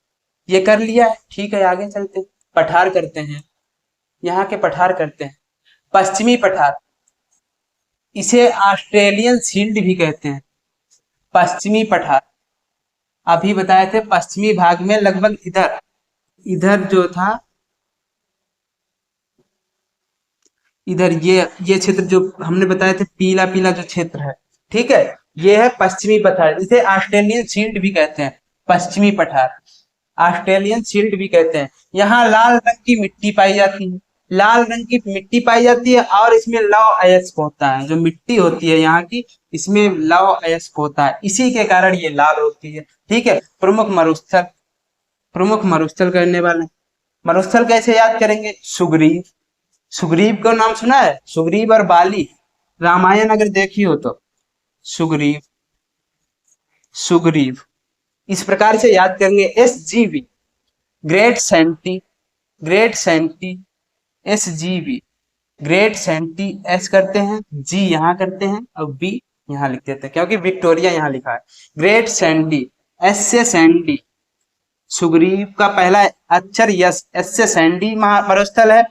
ये कर लिया है, ठीक है। आगे चलते पठार करते हैं। यहाँ के पठार करते हैं। पश्चिमी पठार, इसे ऑस्ट्रेलियन शील्ड भी कहते हैं। पश्चिमी पठार अभी बताए थे, पश्चिमी भाग में लगभग इधर, इधर जो था, इधर ये क्षेत्र जो हमने बताए थे, पीला पीला जो क्षेत्र है, ठीक है, ये है पश्चिमी पठार। इसे ऑस्ट्रेलियन शील्ड भी कहते हैं। पश्चिमी पठार ऑस्ट्रेलियन शील्ड भी कहते हैं। यहाँ लाल रंग की मिट्टी पाई जाती है, लाल रंग की मिट्टी पाई जाती है, और इसमें लौह अयस्क होता है। जो मिट्टी होती है यहाँ की, इसमें लौह अयस्क होता है, इसी के कारण ये लाल होती है। ठीक है, प्रमुख मरुस्थल, प्रमुख मरुस्थल करने वाले, मरुस्थल कैसे याद करेंगे? सुग्रीव, सुग्रीव का नाम सुना है? सुग्रीव और बाली, रामायण अगर देखी हो तो। सुग्रीव, सुग्रीव, इस प्रकार से याद करेंगे। SGV, Great Sandy, Great Sandy, SGV, Great Sandy, S करते हैं, जी यहाँ करते हैं, और बी यहाँ लिख देते हैं, क्योंकि विक्टोरिया यहाँ लिखा है। ग्रेट सैंडी, एस से सैंडी, सुग्रीव का पहला अक्षर यस, एस से सैंडी मरुस्थल है।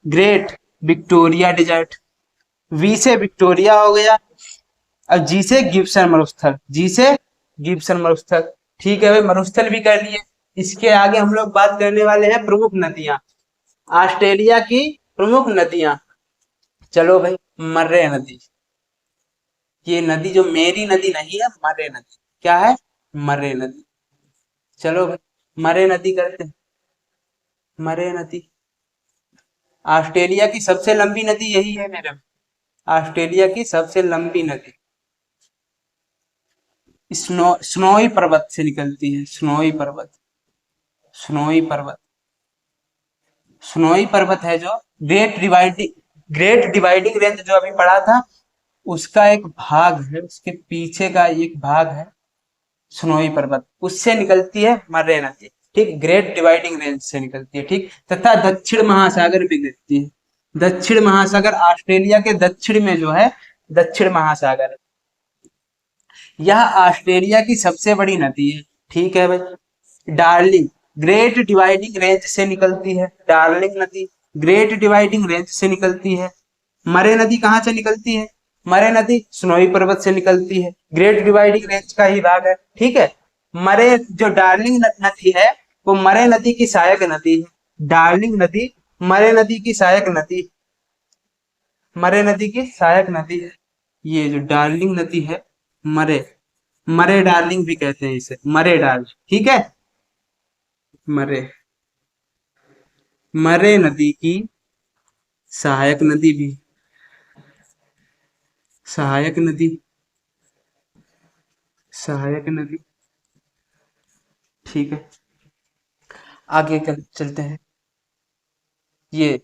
ग्रेट विक्टोरिया डिजर्ट, वी से विक्टोरिया हो गया, और जी से गिब्सन मरुस्थल, जी से गिब्सन मरुस्थल। ठीक है भाई, मरुस्थल भी कर लिए। इसके आगे हम लोग बात करने वाले हैं प्रमुख नदियां, ऑस्ट्रेलिया की प्रमुख नदियां। चलो भाई, मर्रे नदी, ये नदी जो मेरी नदी नहीं है, मर्रे नदी, क्या है? मर्रे नदी। चलो भाई, मर्रे नदी करते हैं। मर्रे नदी ऑस्ट्रेलिया की सबसे लंबी नदी यही है मेरे, ऑस्ट्रेलिया की सबसे लंबी नदी। स्नोई पर्वत से निकलती है, स्नोई पर्वत, स्नोई पर्वत, स्नोई पर्वत है जो ग्रेट डिवाइडिंग रेंज जो अभी पढ़ा था, उसका एक भाग है, उसके पीछे का एक भाग है स्नोई पर्वत, उससे निकलती है मर्रे नदी। ठीक, ग्रेट डिवाइडिंग रेंज से निकलती है। ठीक, तथा दक्षिण महासागर में गिरती है। दक्षिण महासागर ऑस्ट्रेलिया के दक्षिण में जो है, दक्षिण महासागर, यह ऑस्ट्रेलिया की सबसे बड़ी नदी है। ठीक है भाई। डार्लिंग, ग्रेट डिवाइडिंग रेंज से निकलती है, डार्लिंग नदी ग्रेट डिवाइडिंग रेंज से निकलती है। मरे नदी कहाँ से निकलती है? मरे नदी स्नोई पर्वत से निकलती है, ग्रेट डिवाइडिंग रेंज का ही भाग है। ठीक है, मरे जो डार्लिंग नदी है, वो मरे नदी की सहायक नदी है। डार्लिंग नदी मरे नदी की सहायक नदी, मरे नदी की सहायक नदी है। ये जो डार्लिंग नदी है, मरे, मरे डार्लिंग भी कहते हैं इसे, मरे डार्लिंग। ठीक है, मरे, मरे नदी की सहायक नदी भी, सहायक नदी, सहायक नदी। ठीक है, आगे चलते हैं। ये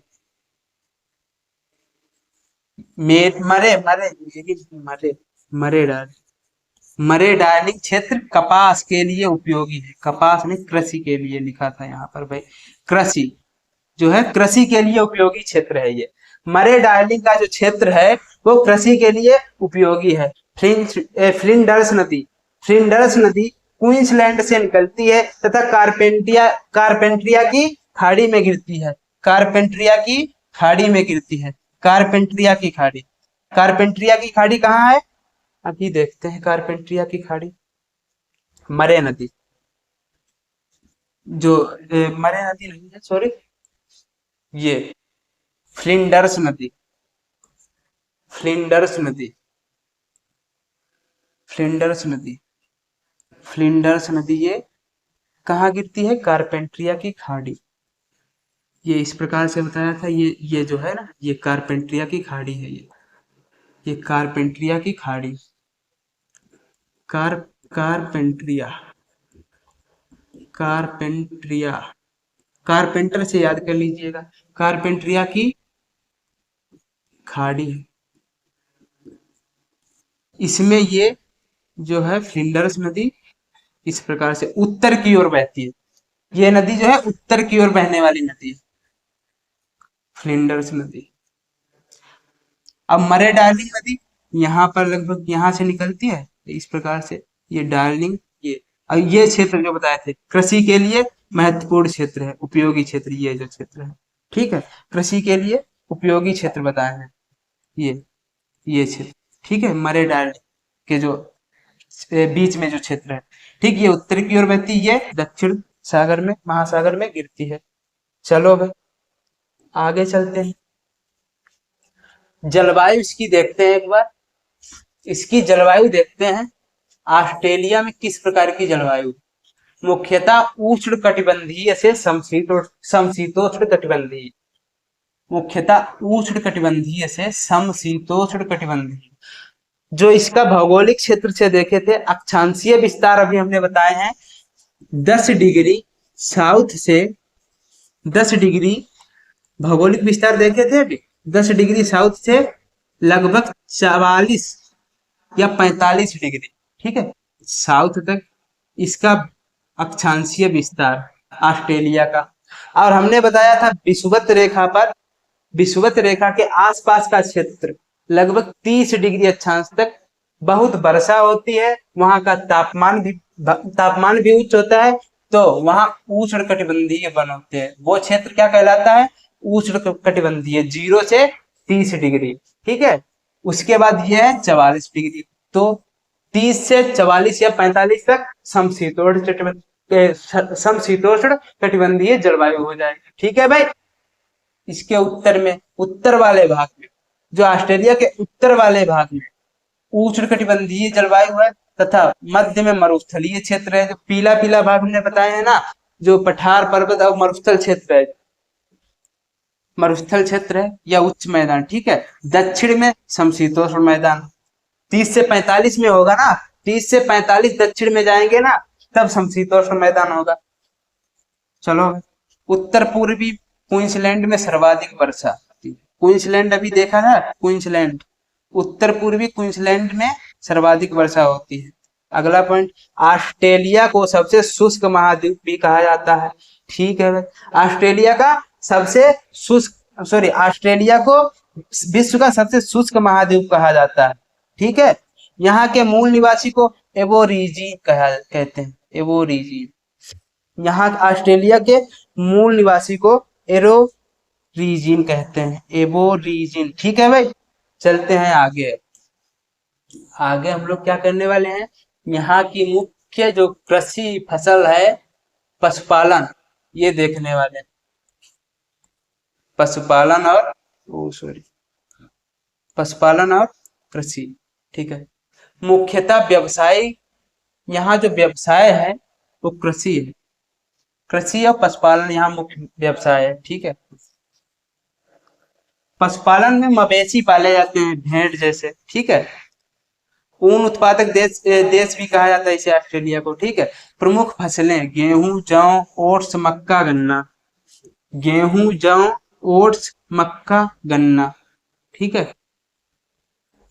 मरे मरे मरे, मरे डार्लिंग, मरे डार्लिंग क्षेत्र कपास के लिए उपयोगी है। कपास में कृषि के लिए लिखा था यहाँ पर भाई, कृषि जो है, कृषि के लिए उपयोगी क्षेत्र है ये। मरे डार्लिंग का जो क्षेत्र है, वो कृषि के लिए उपयोगी है। फ्लिंडर्स नदी, फ्लिंडर्स नदी क्वींसलैंड से निकलती है, तथा कारपेंट्रिया की खाड़ी में गिरती है। कारपेंट्रिया की खाड़ी में गिरती है, कारपेंट्रिया की खाड़ी। कारपेंट्रिया की खाड़ी कहाँ है? अभी देखते हैं कारपेंट्रिया की खाड़ी। मरे नदी, जो मरे नदी नहीं है, सॉरी, ये फ्लिंडर्स नदी, फ्लिंडर्स नदी, फ्लिंडर्स नदी, फ्लिंडर्स नदी, ये कहाँ गिरती है? कारपेंट्रिया की खाड़ी। ये इस प्रकार से बताया था, ये जो है ना, ये कारपेंट्रिया की खाड़ी है। ये कारपेंट्रिया की खाड़ी, कार कारपेंट्रिया, कारपेंट्रिया, कारपेंटर से याद कर लीजिएगा, कारपेंट्रिया की खाड़ी है। इसमें ये जो है फ्लिंडर्स नदी, इस प्रकार से उत्तर की ओर बहती है। ये नदी जो है उत्तर की ओर बहने वाली नदी है, फ्लिंडर्स नदी। अब मरे डार्लिंग नदी यहाँ पर लगभग यहाँ से निकलती है, इस प्रकार से ये डार्लिंग, ये और ये क्षेत्र जो बताए थे कृषि के लिए महत्वपूर्ण क्षेत्र है, उपयोगी क्षेत्र, ये जो क्षेत्र है। ठीक है। कृषि के लिए उपयोगी क्षेत्र बताए हैं ये ये क्षेत्र, ठीक है। मरे डाल के जो बीच में जो क्षेत्र है, ठीक, ये उत्तर की ओर बहती है, दक्षिण सागर में, महासागर में गिरती है। चलो भाई आगे चलते हैं। जलवायु इसकी देखते हैं एक बार, इसकी जलवायु देखते हैं। ऑस्ट्रेलिया में किस प्रकार की जलवायु, मुख्यतः उष्ण कटिबंधीय से समशीतोष्ण कटिबंधीय, मुख्यतः उष्ण कटिबंधीय से समशीतोष्ण कटिबंधीय। जो इसका भौगोलिक क्षेत्र से देखे थे, अक्षांशीय विस्तार अभी हमने बताए हैं 10 डिग्री साउथ से 10 डिग्री, भौगोलिक विस्तार देखे थे अभी 10 डिग्री साउथ से लगभग 44 या 45 डिग्री, ठीक है, साउथ तक इसका अक्षांशीय विस्तार ऑस्ट्रेलिया का। और हमने बताया था विषुवत रेखा पर, विषुवत रेखा के आसपास का क्षेत्र लगभग 30 डिग्री अक्षांश तक बहुत वर्षा होती है, वहां का तापमान भी उच्च होता है, तो वहां उष्ण कटिबंधीय वन होते हैं। वो क्षेत्र क्या कहलाता है, उष्ण कटिबंधीय, 0 से 30 डिग्री, ठीक है। उसके बाद ये है 44 डिग्री, तो 30 से 44 या 45 तक समशीतोष्ण कटिबंधीय जलवायु हो जाएगी, ठीक है भाई। इसके उत्तर में, उत्तर वाले भाग में, जो ऑस्ट्रेलिया के उत्तर वाले भाग में उष्ण कटिबंधीय जलवायु है, तथा मध्य में मरुस्थलीय क्षेत्र है। जो पीला पीला भाग हमने बताया है ना, जो पठार पर्वत और मरुस्थल क्षेत्र है, मरुस्थल क्षेत्र है या उच्च मैदान, ठीक है। दक्षिण में समशीतोष्ण मैदान, 30 से 45 में होगा ना, 30 से 45 दक्षिण में जाएंगे ना, तब समशीतोष्ण मैदान होगा। चलो, उत्तर पूर्वी क्वींसलैंड में सर्वाधिक वर्षा होती है। क्वींसलैंड अभी देखा ना, क्वींसलैंड, उत्तर पूर्वी क्वींसलैंड में सर्वाधिक वर्षा होती है। अगला पॉइंट, ऑस्ट्रेलिया को सबसे शुष्क महाद्वीप भी कहा जाता है, ठीक है भाई। ऑस्ट्रेलिया का सबसे शुष्क, सॉरी, ऑस्ट्रेलिया को विश्व का सबसे शुष्क महाद्वीप कहा जाता है, ठीक है। यहाँ के मूल निवासी को एबोरिजिन कहते हैं, एबोरिजिन। यहाँ ऑस्ट्रेलिया के मूल निवासी को एबोरिजिन कहते हैं, एबोरिजिन, ठीक है भाई। चलते हैं आगे। आगे हम लोग क्या करने वाले हैं, यहाँ की मुख्य जो कृषि फसल है पशुपालन, ये देखने वाले हैं। पशुपालन और पशुपालन और कृषि, ठीक है। मुख्यतः व्यवसाय, यहाँ जो व्यवसाय है वो कृषि है, कृषि और पशुपालन यहाँ मुख्य व्यवसाय है, ठीक है। पशुपालन में मवेशी पाले जाते हैं, भेड़ जैसे, ठीक है। ऊन उत्पादक देश भी कहा जाता है इसे, ऑस्ट्रेलिया को, ठीक है। प्रमुख फसलें गेहूं, जौ, ओट्स, मक्का, गन्ना, गेहूं, जौ, ओट्स, मक्का, गन्ना, ठीक है,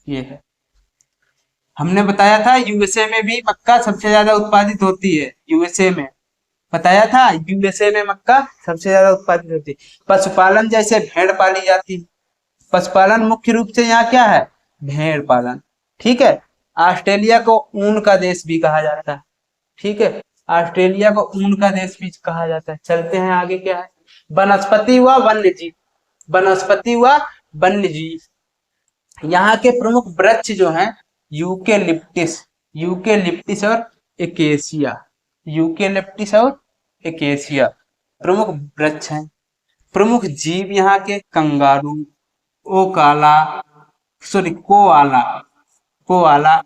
ये है। हमने बताया था यूएसए में भी मक्का सबसे ज्यादा उत्पादित होती है, यूएसए में बताया था, यूएसए में मक्का सबसे ज्यादा उत्पादित होती है। पशुपालन जैसे भेड़ पाली जाती है, पशुपालन मुख्य रूप से यहाँ क्या है, भेड़ पालन, ठीक है। ऑस्ट्रेलिया को ऊन का देश भी कहा जाता है, ठीक है, ऑस्ट्रेलिया को ऊन का देश भी कहा जाता है। चलते हैं आगे, क्या है, वनस्पति व वन्य जीव, वनस्पति व वन्य जीव। यहाँ के प्रमुख वृक्ष जो हैं यूकेलिप्टिस, यूकेलिप्टिस और एकेसिया, यूकेलिप्टिस और एकेसिया प्रमुख वृक्ष हैं। प्रमुख जीव यहाँ के कंगारू, ओकाला, sorry koala, koala,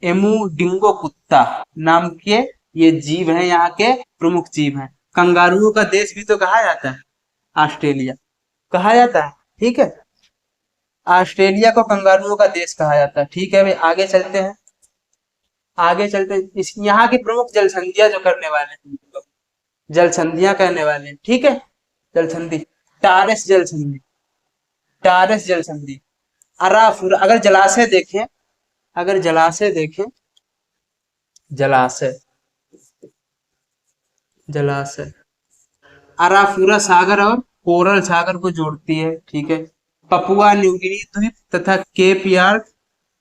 emu, dingo कुत्ता नाम के ये जीव हैं, यहाँ के प्रमुख जीव हैं। कंगारुओं का देश भी तो कहा जाता है ऑस्ट्रेलिया, कहा जाता है, ठीक है। ऑस्ट्रेलिया को कंगारुओं का देश कहा जाता है, ठीक है भाई। आगे चलते हैं, आगे चलते हैं। इस यहाँ की प्रमुख जल संधियां जो करने वाले हैं, जल संधियां करने वाले हैं, ठीक है। जल संधि, टारस जल संधि, टारस जल संधि, अराफुरा। अगर जलाशय देखें, अगर जलाशय देखें, जलाशय, जलाशय अराफुरा सागर और कोरल सागर को जोड़ती है, ठीक है। पपुआ न्यूगिनी द्वीप तथा केप यार्क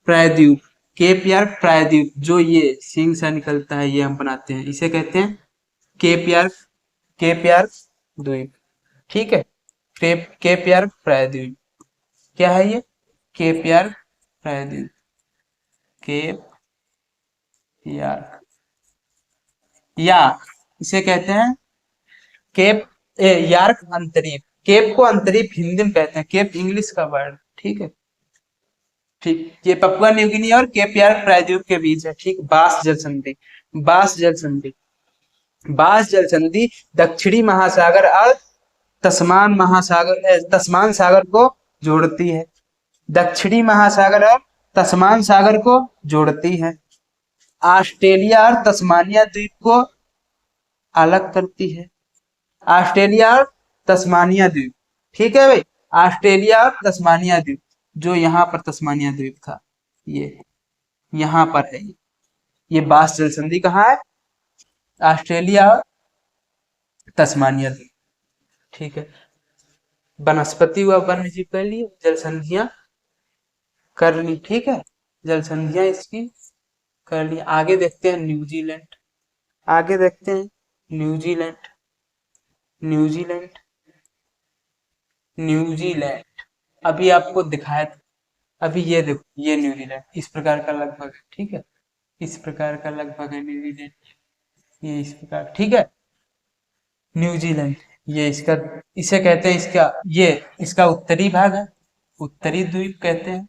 प्रायद्वीप, केप यार्क प्रायद्वीप, जो ये सींग सा निकलता है ये हम बनाते हैं, इसे कहते हैं केप यार्क, केप यार्क द्वीप, ठीक है। केप यार्क प्रायद्वीप, क्या है ये? केप यार्क प्रायद्वीप, केप यार्क, या इसे कहते हैं केप यार्क अंतरीप। केप को अंतरीप हिंदी में कहते हैं, केप इंग्लिश का वर्ड, ठीक है। ठीक, ये पपुआ न्यू गिनी और केप यार्क प्रायद्वीप के बीच है, ठीक। बास जल संधि, बास जल संधि, बास जल संधि दक्षिणी महासागर और तस्मान सागर को जोड़ती है। दक्षिणी महासागर और तस्मान सागर को जोड़ती है। ऑस्ट्रेलिया और तस्मानिया द्वीप को अलग करती है। ऑस्ट्रेलिया और तस्मानिया द्वीप, ठीक है भाई। ऑस्ट्रेलिया और तस्मानिया द्वीप, जो यहाँ पर तस्मानिया द्वीप था, ये यहाँ पर है। ये बास जल संधि कहाँ है? ऑस्ट्रेलिया और तस्मानिया द्वीप, ठीक है। वनस्पति व वन्य जीव कर लिए, जल संधियां कर ली, ठीक है। जल संधियां इसकी कर ली। आगे देखते हैं न्यूजीलैंड, आगे देखते हैं न्यूजीलैंड, न्यूजीलैंड, न्यूजीलैंड अभी आपको दिखाया था। अभी ये देखो, ये न्यूजीलैंड इस प्रकार का लगभग है, ठीक है। इस प्रकार का लगभग है न्यूजीलैंड, ये इस प्रकार, ठीक है। न्यूजीलैंड, ये इसका, इसे कहते हैं इसका, ये इसका उत्तरी भाग है, उत्तरी द्वीप कहते हैं,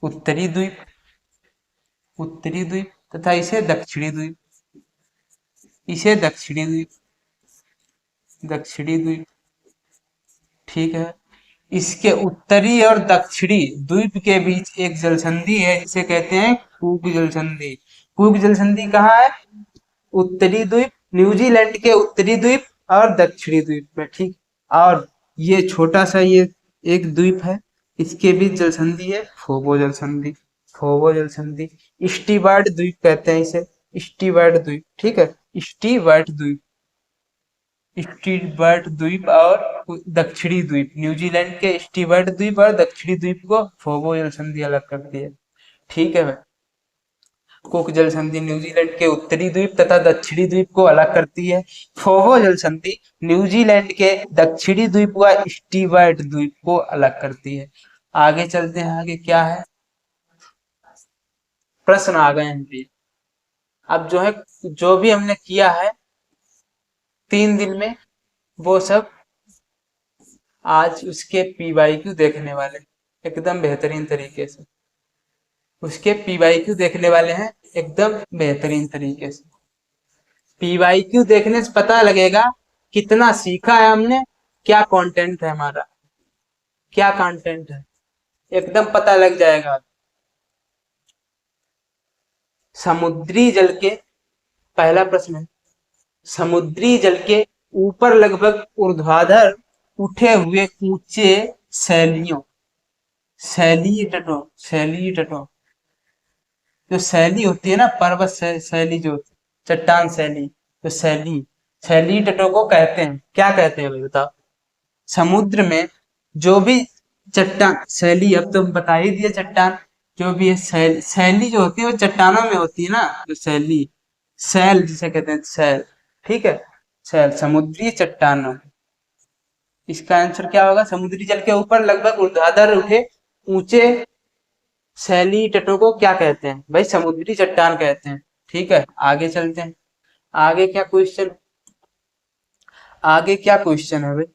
उत्तरी द्वीप, उत्तरी द्वीप, तथा इसे दक्षिणी द्वीप, इसे दक्षिणी द्वीप, दक्षिणी द्वीप, ठीक है। इसके उत्तरी और दक्षिणी द्वीप के बीच एक जलसंधि है, इसे कहते हैं कूक जलसंधि। कूक जलसंधि कहाँ है? उत्तरी द्वीप, न्यूजीलैंड के उत्तरी द्वीप और दक्षिणी द्वीप में, ठीक। और ये छोटा सा ये एक द्वीप है, इसके बीच जलसंधि है, फोबो जलसंधि, फोबो जलसंधि। स्टीवर्ट द्वीप कहते हैं इसे, स्टीवर्ट द्वीप, ठीक है। स्टीवर्ट द्वीप, स्टीवर्ट द्वीप और दक्षिणी द्वीप, न्यूजीलैंड के स्टीवर्ट द्वीप और दक्षिणी द्वीप को फोबो जलसंधि अलग करती है, ठीक है भाई। कुक जल संधि न्यूजीलैंड के उत्तरी द्वीप तथा दक्षिणी द्वीप को अलग करती है। फोबो जल संधि न्यूजीलैंड के दक्षिणी द्वीप व स्टीवर्ट द्वीप को अलग करती है। आगे चलते हैं, आगे क्या है? प्रश्न आ गए हैं। अब जो है, जो भी हमने किया है 3 दिन में, वो सब आज उसके पीवाईक्यू देखने वाले एकदम बेहतरीन तरीके से, उसके पीवाईक्यू देखने वाले हैं एकदम बेहतरीन तरीके से। पीवाईक्यू देखने से पता लगेगा कितना सीखा है हमने, क्या कंटेंट है हमारा, क्या कंटेंट है, एकदम पता लग जाएगा। समुद्री जल के, पहला प्रश्न है, समुद्री जल के ऊपर लगभग ऊर्ध्वाधर उठे हुए ऊंचे शैलियों, शैलीय तटों, शैलीय तटों, जो शैली होती है ना, पर्वत शैली, जो चट्टान शैली, तो शैली, शैली तटों को कहते हैं, क्या कहते हैं भाई बताओ? समुद्र में जो भी चट्टान शैली, अब तो बता ही दिया, चट्टान जो भी है, शैली जो होती है वो चट्टानों में होती है ना, जो शैली, शैल जिसे कहते हैं, शैल, ठीक है। शैल समुद्री चट्टानों, इसका आंसर क्या होगा? समुद्री जल के ऊपर लगभग ऊर्ध्वाधर उठे ऊंचे शैली तटों को क्या कहते हैं भाई? समुद्री चट्टान कहते हैं, ठीक है। आगे चलते हैं, आगे क्या क्वेश्चन, आगे क्या क्वेश्चन है भाई?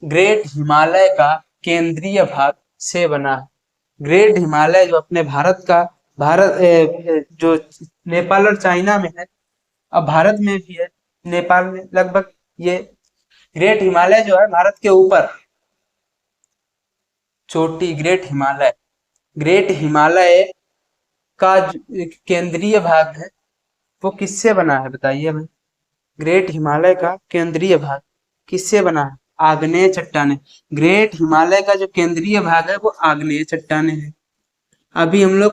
ग्रेट हिमालय का केंद्रीय भाग से बना है। ग्रेट हिमालय जो अपने भारत का, जो नेपाल और चाइना में है, अब भारत में भी है, नेपाल में लगभग, ये ग्रेट हिमालय जो है भारत के ऊपर चोटी, ग्रेट हिमालय, ग्रेट हिमालय का केंद्रीय भाग है, वो किससे बना है बताइए भाई? ग्रेट हिमालय का केंद्रीय भाग किससे बना है? आग्नेय चट्टाने। ग्रेट हिमालय का जो केंद्रीय भाग है वो आग्नेय चट्टाने है। अभी हम लोग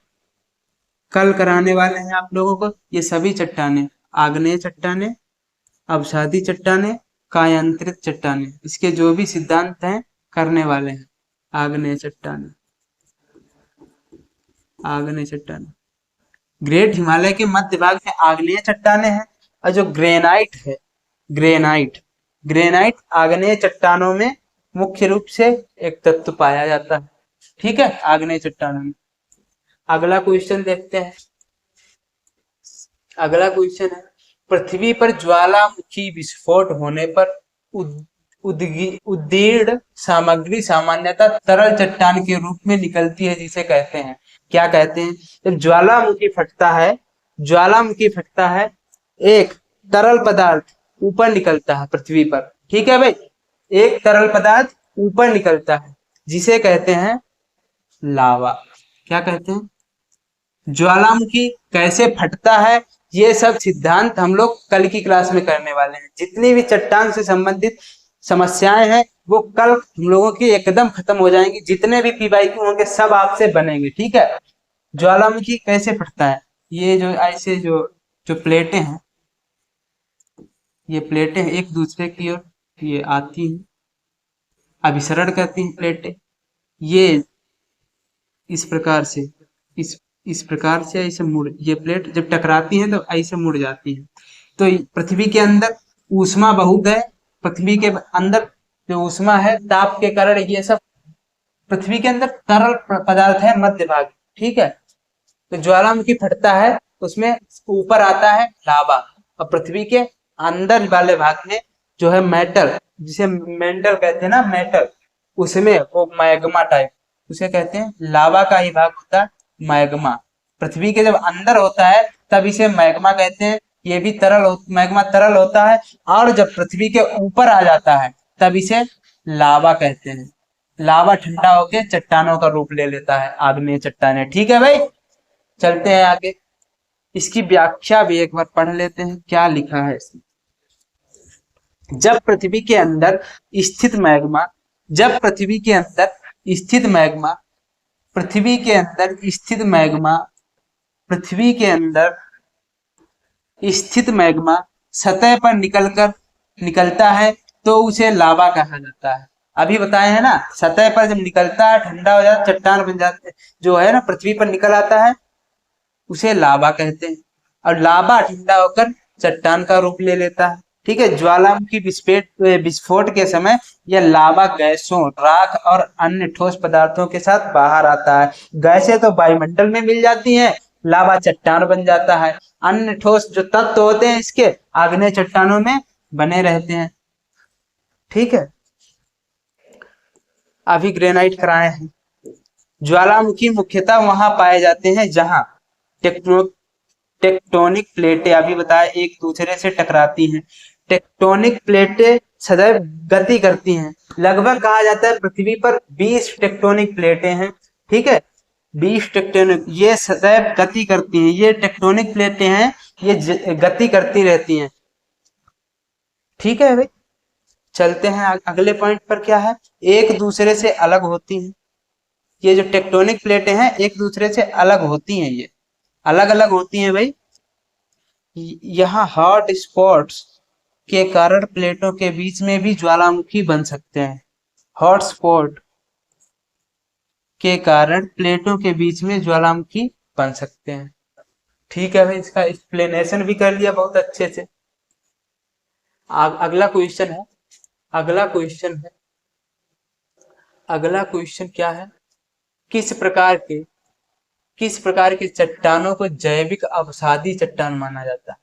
कल कराने वाले हैं आप लोगों को ये सभी चट्टाने, आग्नेय चट्टाने, अवसादी चट्टाने, कायांतरित चट्टाने, इसके जो भी सिद्धांत हैं करने वाले हैं। आग्नेय चट्टाने, आग्नेय चट्टाने, ग्रेट हिमालय के मध्य भाग में आग्नेय चट्टाने हैं। और जो ग्रेनाइट है, ग्रेनाइट, ग्रेनाइट आग्नेय चट्टानों में मुख्य रूप से एक तत्व पाया जाता है। ठीक है, आग्नेय चट्टानों में। अगला क्वेश्चन देखते हैं। अगला क्वेश्चन है, पृथ्वी पर ज्वालामुखी विस्फोट होने पर उद्दीर्ण सामग्री सामान्यतः तरल चट्टान के रूप में निकलती है, जिसे कहते हैं, क्या कहते हैं? जब ज्वालामुखी फटता है, एक तरल पदार्थ ऊपर निकलता है पृथ्वी पर। ठीक है भाई, एक तरल पदार्थ ऊपर निकलता है, जिसे कहते हैं लावा। क्या कहते हैं? ज्वालामुखी कैसे फटता है, ये सब सिद्धांत हम लोग कल की क्लास में करने वाले हैं। जितनी भी चट्टान से संबंधित समस्याएं हैं वो कल हम लोगों की एकदम खत्म हो जाएंगी। जितने भी पीवाईक्यू होंगे सब आपसे बनेंगे। ठीक है, ज्वालामुखी कैसे फटता है? ये जो ऐसे जो जो प्लेटें हैं, ये प्लेटें एक दूसरे की ओर ये आती हैं, अभिसरण करती हैं प्लेटें। ये इस प्रकार से इस प्रकार से ऐसे मुड़, ये प्लेट जब टकराती हैं तो ऐसे मुड़ जाती है। तो पृथ्वी के अंदर ऊष्मा बहुत है। पृथ्वी के अंदर जो ऊष्मा है, ताप के कारण ये सब पृथ्वी के अंदर तरल पदार्थ है मध्य भाग। ठीक है, तो ज्वालामुखी फटता है, उसमें ऊपर आता है लावा, और पृथ्वी के अंदर वाले भाग में जो है मेटल, जिसे मेंटल कहते हैं ना, मेटल, उसमें वो मैग्मा टाइप, उसे कहते हैं लावा का ही भाग होता है मैग्मा। पृथ्वी के जब अंदर होता है तब इसे मैग्मा कहते हैं। ये भी मैग्मा तरल होता है, और जब पृथ्वी के ऊपर आ जाता है तब इसे लावा कहते हैं। लावा ठंडा होकर चट्टानों का रूप ले लेता है, आग्नेय चट्टानें। ठीक है भाई, चलते हैं आगे। इसकी व्याख्या भी एक बार पढ़ लेते हैं, क्या लिखा है इसमें। जब पृथ्वी के अंदर स्थित मैग्मा पृथ्वी के अंदर स्थित मैग्मा सतह पर निकलता है तो उसे लावा कहा जाता है। अभी बताए हैं ना, सतह पर जब निकलता है, ठंडा हो जाता है, चट्टान बन जाते हैं, जो है ना पृथ्वी पर निकल आता है, उसे लावा कहते हैं। और लावा ठंडा होकर चट्टान का रूप ले लेता है। ठीक है, ज्वालामुखी विस्फोट के समय यह लावा गैसों, राख और अन्य ठोस पदार्थों के साथ बाहर आता है। गैसें तो वायुमंडल में मिल जाती हैं, लावा चट्टान बन जाता है। अन्य ठोस जो तत्व होते हैं इसके, आग्नेय चट्टानों में बने रहते हैं। ठीक है, अभी ग्रेनाइट कराए हैं। ज्वालामुखी मुख्यतः वहां पाए जाते हैं जहां टेक्टोनिक प्लेटें, अभी बताया, एक दूसरे से टकराती हैं। टेक्टोनिक प्लेटें सदैव गति करती हैं। लगभग कहा जाता है पृथ्वी पर 20 टेक्टोनिक प्लेटें हैं। ठीक है, 20 टेक्टोनिक, ये सदैव गति करती हैं। ये टेक्टोनिक प्लेटें हैं, ये गति करती रहती हैं। ठीक है भाई, चलते हैं अगले पॉइंट पर। क्या है? एक दूसरे से अलग होती हैं। ये जो टेक्टोनिक प्लेटें हैं एक दूसरे से अलग होती हैं, ये अलग अलग होती हैं भाई। यहाँ हॉट स्पॉट्स के कारण प्लेटों के बीच में भी ज्वालामुखी बन सकते हैं। हॉट स्पॉट के कारण प्लेटों के बीच में ज्वालामुखी बन सकते हैं। ठीक है भाई, इसका एक्सप्लेनेशन भी कर लिया बहुत अच्छे से। अगला क्वेश्चन है। अगला क्वेश्चन क्या है? किस प्रकार के चट्टानों को जैविक अवसादी चट्टान माना जाता है?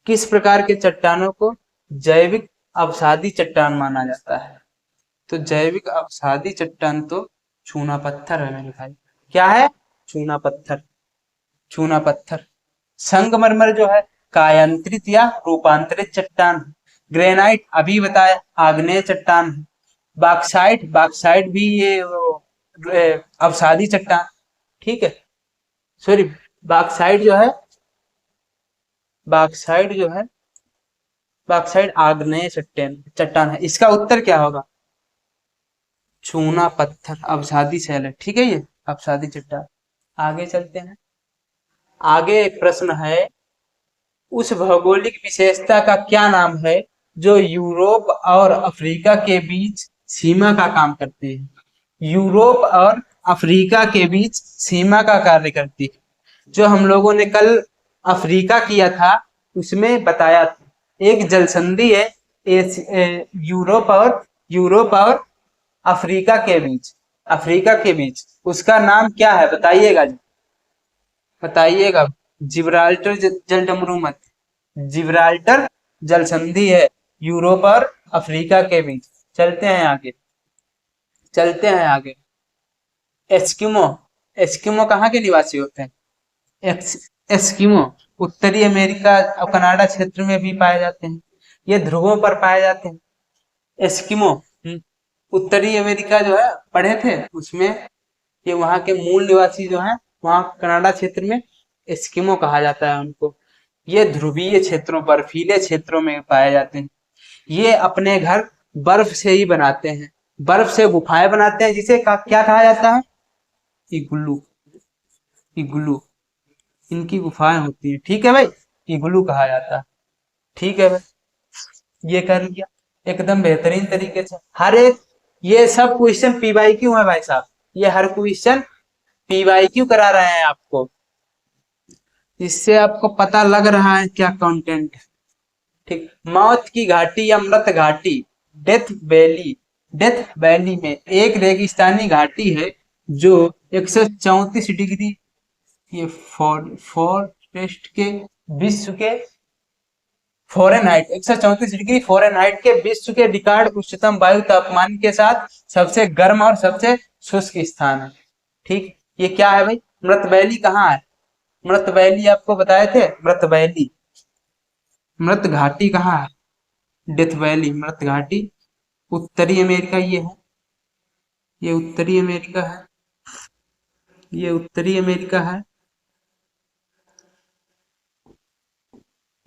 किस प्रकार के चट्टानों को जैविक अवसादी चट्टान माना जाता है? तो जैविक अवसादी चट्टान तो चूना पत्थर है मेरे भाई। क्या है? चूना पत्थर। संगमरमर जो है कायांतरित या रूपांतरित चट्टान। ग्रेनाइट अभी बताया आग्नेय चट्टान है। बाक्साइट भी ये अवसादी चट्टान। ठीक है, सॉरी, बाक्साइट आग्नेय चट्टान है। इसका उत्तर क्या होगा? चूना पत्थर, अवसादी शैल है। ठीक है, ये अवसादी चट्टान। आगे चलते हैं। आगे एक प्रश्न है, उस भौगोलिक विशेषता का क्या नाम है जो यूरोप और अफ्रीका के बीच सीमा का काम करते हैं? यूरोप और अफ्रीका के बीच सीमा का कार्य करती है। जो हम लोगों ने कल अफ्रीका किया था उसमें बताया था, एक जल संधि है, यूरोप और अफ्रीका के बीच उसका नाम क्या है बताइएगा जी, बताइएगा। जिब्राल्टर जलडमरूमत, जिब्राल्टर जल संधि है यूरोप और अफ्रीका के बीच। चलते हैं आगे, चलते हैं आगे। एस्किमो, एस्किमो कहाँ के निवासी होते हैं? एस्किमो उत्तरी अमेरिका और कनाडा क्षेत्र में भी पाए जाते हैं। ये ध्रुवों पर पाए जाते हैं। एस्किमो उत्तरी अमेरिका जो है पढ़े थे उसमें, ये वहाँ के मूल निवासी जो हैं वहाँ कनाडा क्षेत्र में एस्किमो कहा जाता है उनको। ये ध्रुवीय क्षेत्रों, बर्फीले क्षेत्रों में पाए जाते हैं। ये अपने घर बर्फ से ही बनाते हैं, बर्फ से गुफाएं बनाते हैं जिसे क्या कहा जाता है? इग्लू, इग्लू इनकी गुफाएं होती है, ठीक है भाई, इग्लू कहा जाता है। ठीक है भाई, ये कर लिया एकदम बेहतरीन तरीके से। हर एक ये सब क्वेश्चन पीवाई क्यू है भाई साहब, ये हर क्वेश्चन पीवाई क्यू करा रहे हैं आपको, इससे आपको पता लग रहा है क्या कंटेंट है। ठीक, मौत की घाटी या मृत घाटी, डेथ वैली, डेथ वैली में एक रेगिस्तानी घाटी है जो 134 डिग्री, ये फॉरेस्ट के विश्व के फ़ारेनहाइट 134 डिग्री फ़ारेनहाइट के विश्व के रिकॉर्ड उच्चतम वायु तापमान के साथ सबसे गर्म और सबसे शुष्क स्थान है। ठीक, ये क्या है भाई? मृत वैली कहाँ है? मृत वैली आपको बताए थे, मृत वैली, मृत घाटी कहाँ है? डेथ वैली, मृत घाटी उत्तरी अमेरिका, ये है, ये उत्तरी अमेरिका है, ये उत्तरी अमेरिका है,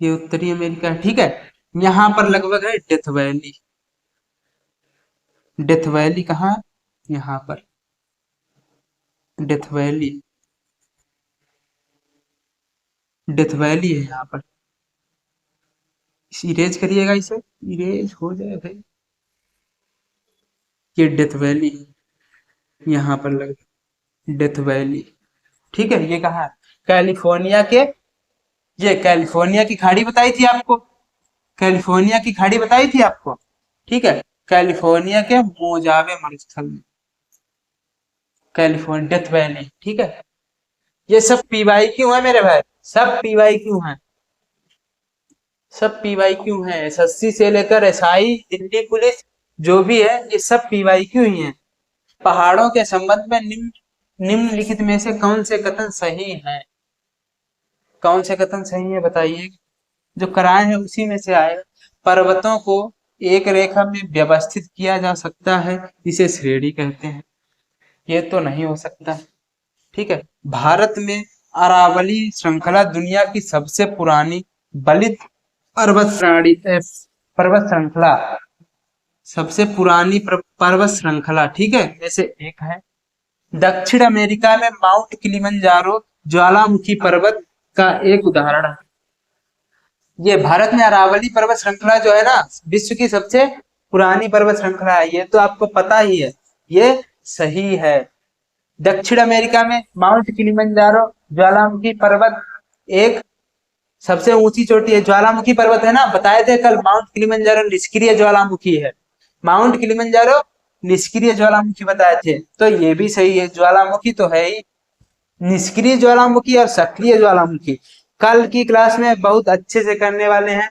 ये उत्तरी अमेरिका है। ठीक है, यहाँ पर लगभग है डेथ वैली। डेथ वैली कहाँ है? यहाँ पर डेथ वैली, डेथ वैली है यहाँ पर। इरेज करिएगा, इसे इरेज हो जाए भाई। ये डेथ वैली है यहाँ पर लग, डेथ वैली। ठीक है, ये कहाँ है? कैलिफोर्निया के, ये कैलिफोर्निया की खाड़ी बताई थी आपको, कैलिफोर्निया की खाड़ी बताई थी आपको। ठीक है, कैलिफोर्निया के मोजावे मरुस्थल में कैलिफोर्निया डेथ वैली। ठीक है, ये सब पीवाई क्यों है मेरे भाई, सब पीवाई क्यों है, सब पीवाई क्यों है। एसएससी से लेकर एसआई, दिल्ली पुलिस, जो भी है ये सब पीवाई क्यों ही है। पहाड़ों के संबंध में निम्नलिखित में से कौन से कथन सही है? कौन से कथन सही है बताइए, जो कराए हैं उसी में से आएगा। पर्वतों को एक रेखा में व्यवस्थित किया जा सकता है, इसे श्रेणी कहते हैं, ये तो नहीं हो सकता। ठीक है, भारत में अरावली श्रृंखला दुनिया की सबसे पुरानी बलित पर्वत श्रृंखला, सबसे पुरानी पर्वत श्रृंखला, ठीक है, जैसे एक है। दक्षिण अमेरिका में माउंट किलिमंजारो ज्वालामुखी पर्वत का एक उदाहरण है। ये भारत में अरावली पर्वत श्रृंखला जो है ना, विश्व की सबसे पुरानी पर्वत श्रृंखला है, ये तो आपको पता ही है, ये सही है। दक्षिण अमेरिका में माउंट किलिमंजारो ज्वालामुखी पर्वत एक सबसे ऊंची चोटी है। ज्वालामुखी पर्वत है ना, बताए थे कल, माउंट किलिमंजारो निष्क्रिय ज्वालामुखी है, माउंट किलिमंजारो निष्क्रिय ज्वालामुखी बताए थे, तो ये भी सही है, ज्वालामुखी तो है ही। निष्क्रिय ज्वालामुखी और सक्रिय ज्वालामुखी कल की क्लास में बहुत अच्छे से करने वाले हैं।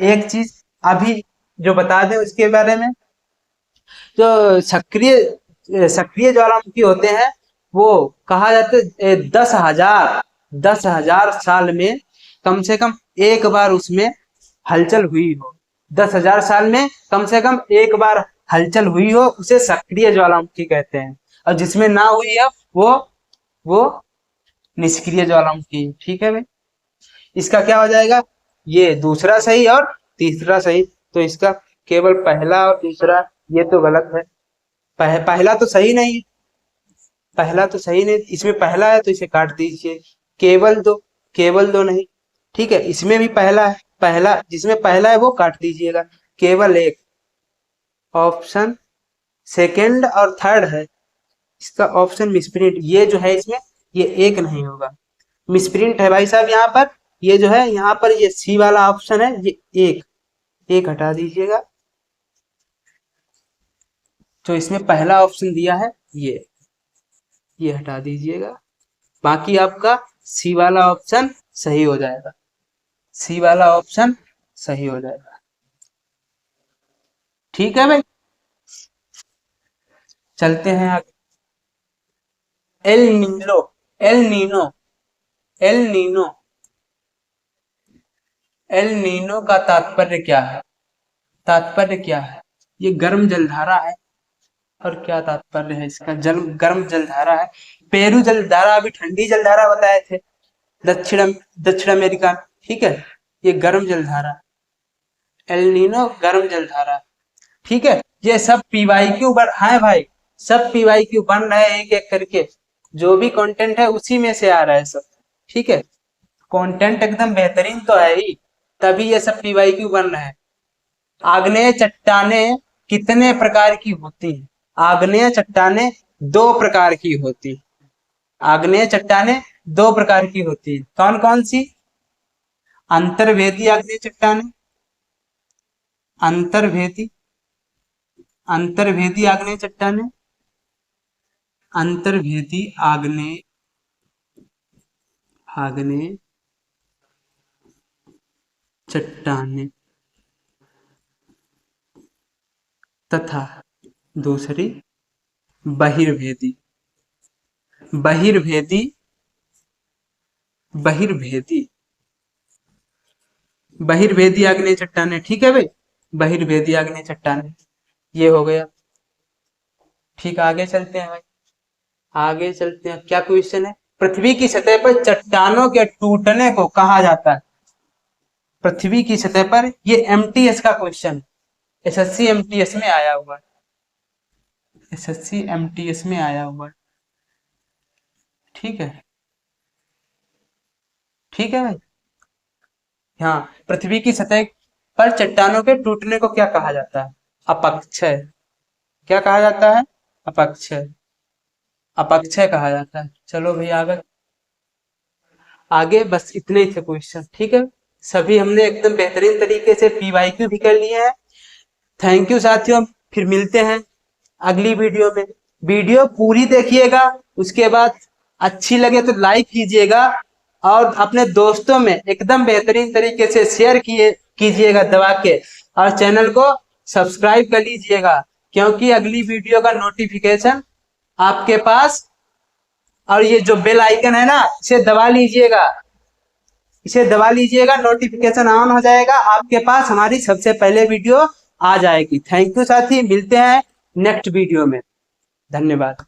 एक चीज अभी जो बता दें उसके बारे में, जो सक्रिय ज्वालामुखी होते हैं वो कहा जाता है 10,000 साल में कम से कम एक बार उसमें हलचल हुई हो, 10,000 साल में कम से कम एक बार हलचल हुई हो, उसे सक्रिय ज्वालामुखी कहते हैं। और जिसमें ना हुई है वो निष्क्रिय ज्वालामुखी। ठीक है भाई, इसका क्या हो जाएगा? ये दूसरा सही और तीसरा सही, तो इसका केवल पहला और दूसरा ये तो गलत है। पहला तो सही नहीं है, पहला तो सही नहीं, इसमें पहला है तो इसे काट दीजिए। केवल दो नहीं, ठीक है, इसमें भी पहला है, पहला जिसमें पहला है वो काट दीजिएगा। केवल एक, ऑप्शन सेकंड और थर्ड है, इसका ऑप्शन मिसप्रिंट, ये जो है इसमें ये एक नहीं होगा, मिसप्रिंट है भाई साहब यहाँ पर। ये जो है यहाँ पर ये सी वाला ऑप्शन है, ये एक हटा दीजिएगा, जो इसमें पहला ऑप्शन दिया है ये हटा दीजिएगा। बाकी आपका सी वाला ऑप्शन सही हो जाएगा, सी वाला ऑप्शन सही हो जाएगा। ठीक है भाई, चलते हैं आगे। El Nino, El Nino, El Nino, El Nino का तात्पर्य क्या है? तात्पर्य क्या है? ये गर्म जलधारा है। और क्या तात्पर्य है इसका? गर्म जलधारा है। पेरू जलधारा अभी ठंडी जलधारा बताए थे दक्षिण अमेरिका में, ठीक है। ये गर्म जलधारा, एल नीनो गर्म जलधारा, ठीक है। ये सब पीवाईक्यू बन है भाई, सब पीवाईक्यू बन रहे हैं एक एक करके। जो भी कंटेंट है उसी में से आ रहा है सब, ठीक है। कंटेंट एकदम बेहतरीन तो है ही, तभी ये सब पीवाईक्यू बन रहे हैं। आग्नेय चट्टानें कितने प्रकार की होती हैं? आग्नेय चट्टानें दो प्रकार की होती हैं। आग्नेय चट्टानें दो प्रकार की होती हैं। कौन कौन सी? अंतर्वेदी आग्नेय चट्टानें, अंतर्वेदी, अंतर्वेदी आग्नेय चट्टानें, अंतर्वेदी आग्नेय, आग्नेय चट्टानें तथा दूसरी बहिर्वेदी, बहिर्वेदी, बहिर्वेदी, बहिर्वेदी आग्नेय चट्टानें, ठीक है भाई। बहिर्वेदी आग्नेय चट्टानें ये हो गया। ठीक, आगे चलते हैं भाई, आगे चलते हैं। क्या क्वेश्चन है? पृथ्वी की सतह पर चट्टानों के टूटने को कहा जाता है? पृथ्वी की सतह पर, ये एमटीएस का क्वेश्चन, एसएससी एमटीएस में आया हुआ है, एसएससी एमटीएस में आया हुआ है, ठीक है। ठीक है भाई, हाँ, पृथ्वी की सतह पर चट्टानों के टूटने को क्या कहा जाता है? अपक्षय। क्या कहा जाता है? अपक्षय, अपक्षय कहा जाता है। चलो भाई आगे, आगे बस इतने ही थे क्वेश्चन, ठीक है। सभी हमने एकदम बेहतरीन तरीके से पीवाईक्यू भी कर लिए हैं। थैंक यू साथियों, फिर मिलते हैं अगली वीडियो में। वीडियो पूरी देखिएगा, उसके बाद अच्छी लगे तो लाइक कीजिएगा और अपने दोस्तों में एकदम बेहतरीन तरीके से शेयर कीजिएगा दबा के, और चैनल को सब्सक्राइब कर लीजिएगा, क्योंकि अगली वीडियो का नोटिफिकेशन आपके पास, और ये जो बेल आइकन है ना, इसे दबा लीजिएगा, इसे दबा लीजिएगा, नोटिफिकेशन ऑन हो जाएगा, आपके पास हमारी सबसे पहले वीडियो आ जाएगी। थैंक यू साथी, मिलते हैं नेक्स्ट वीडियो में। धन्यवाद।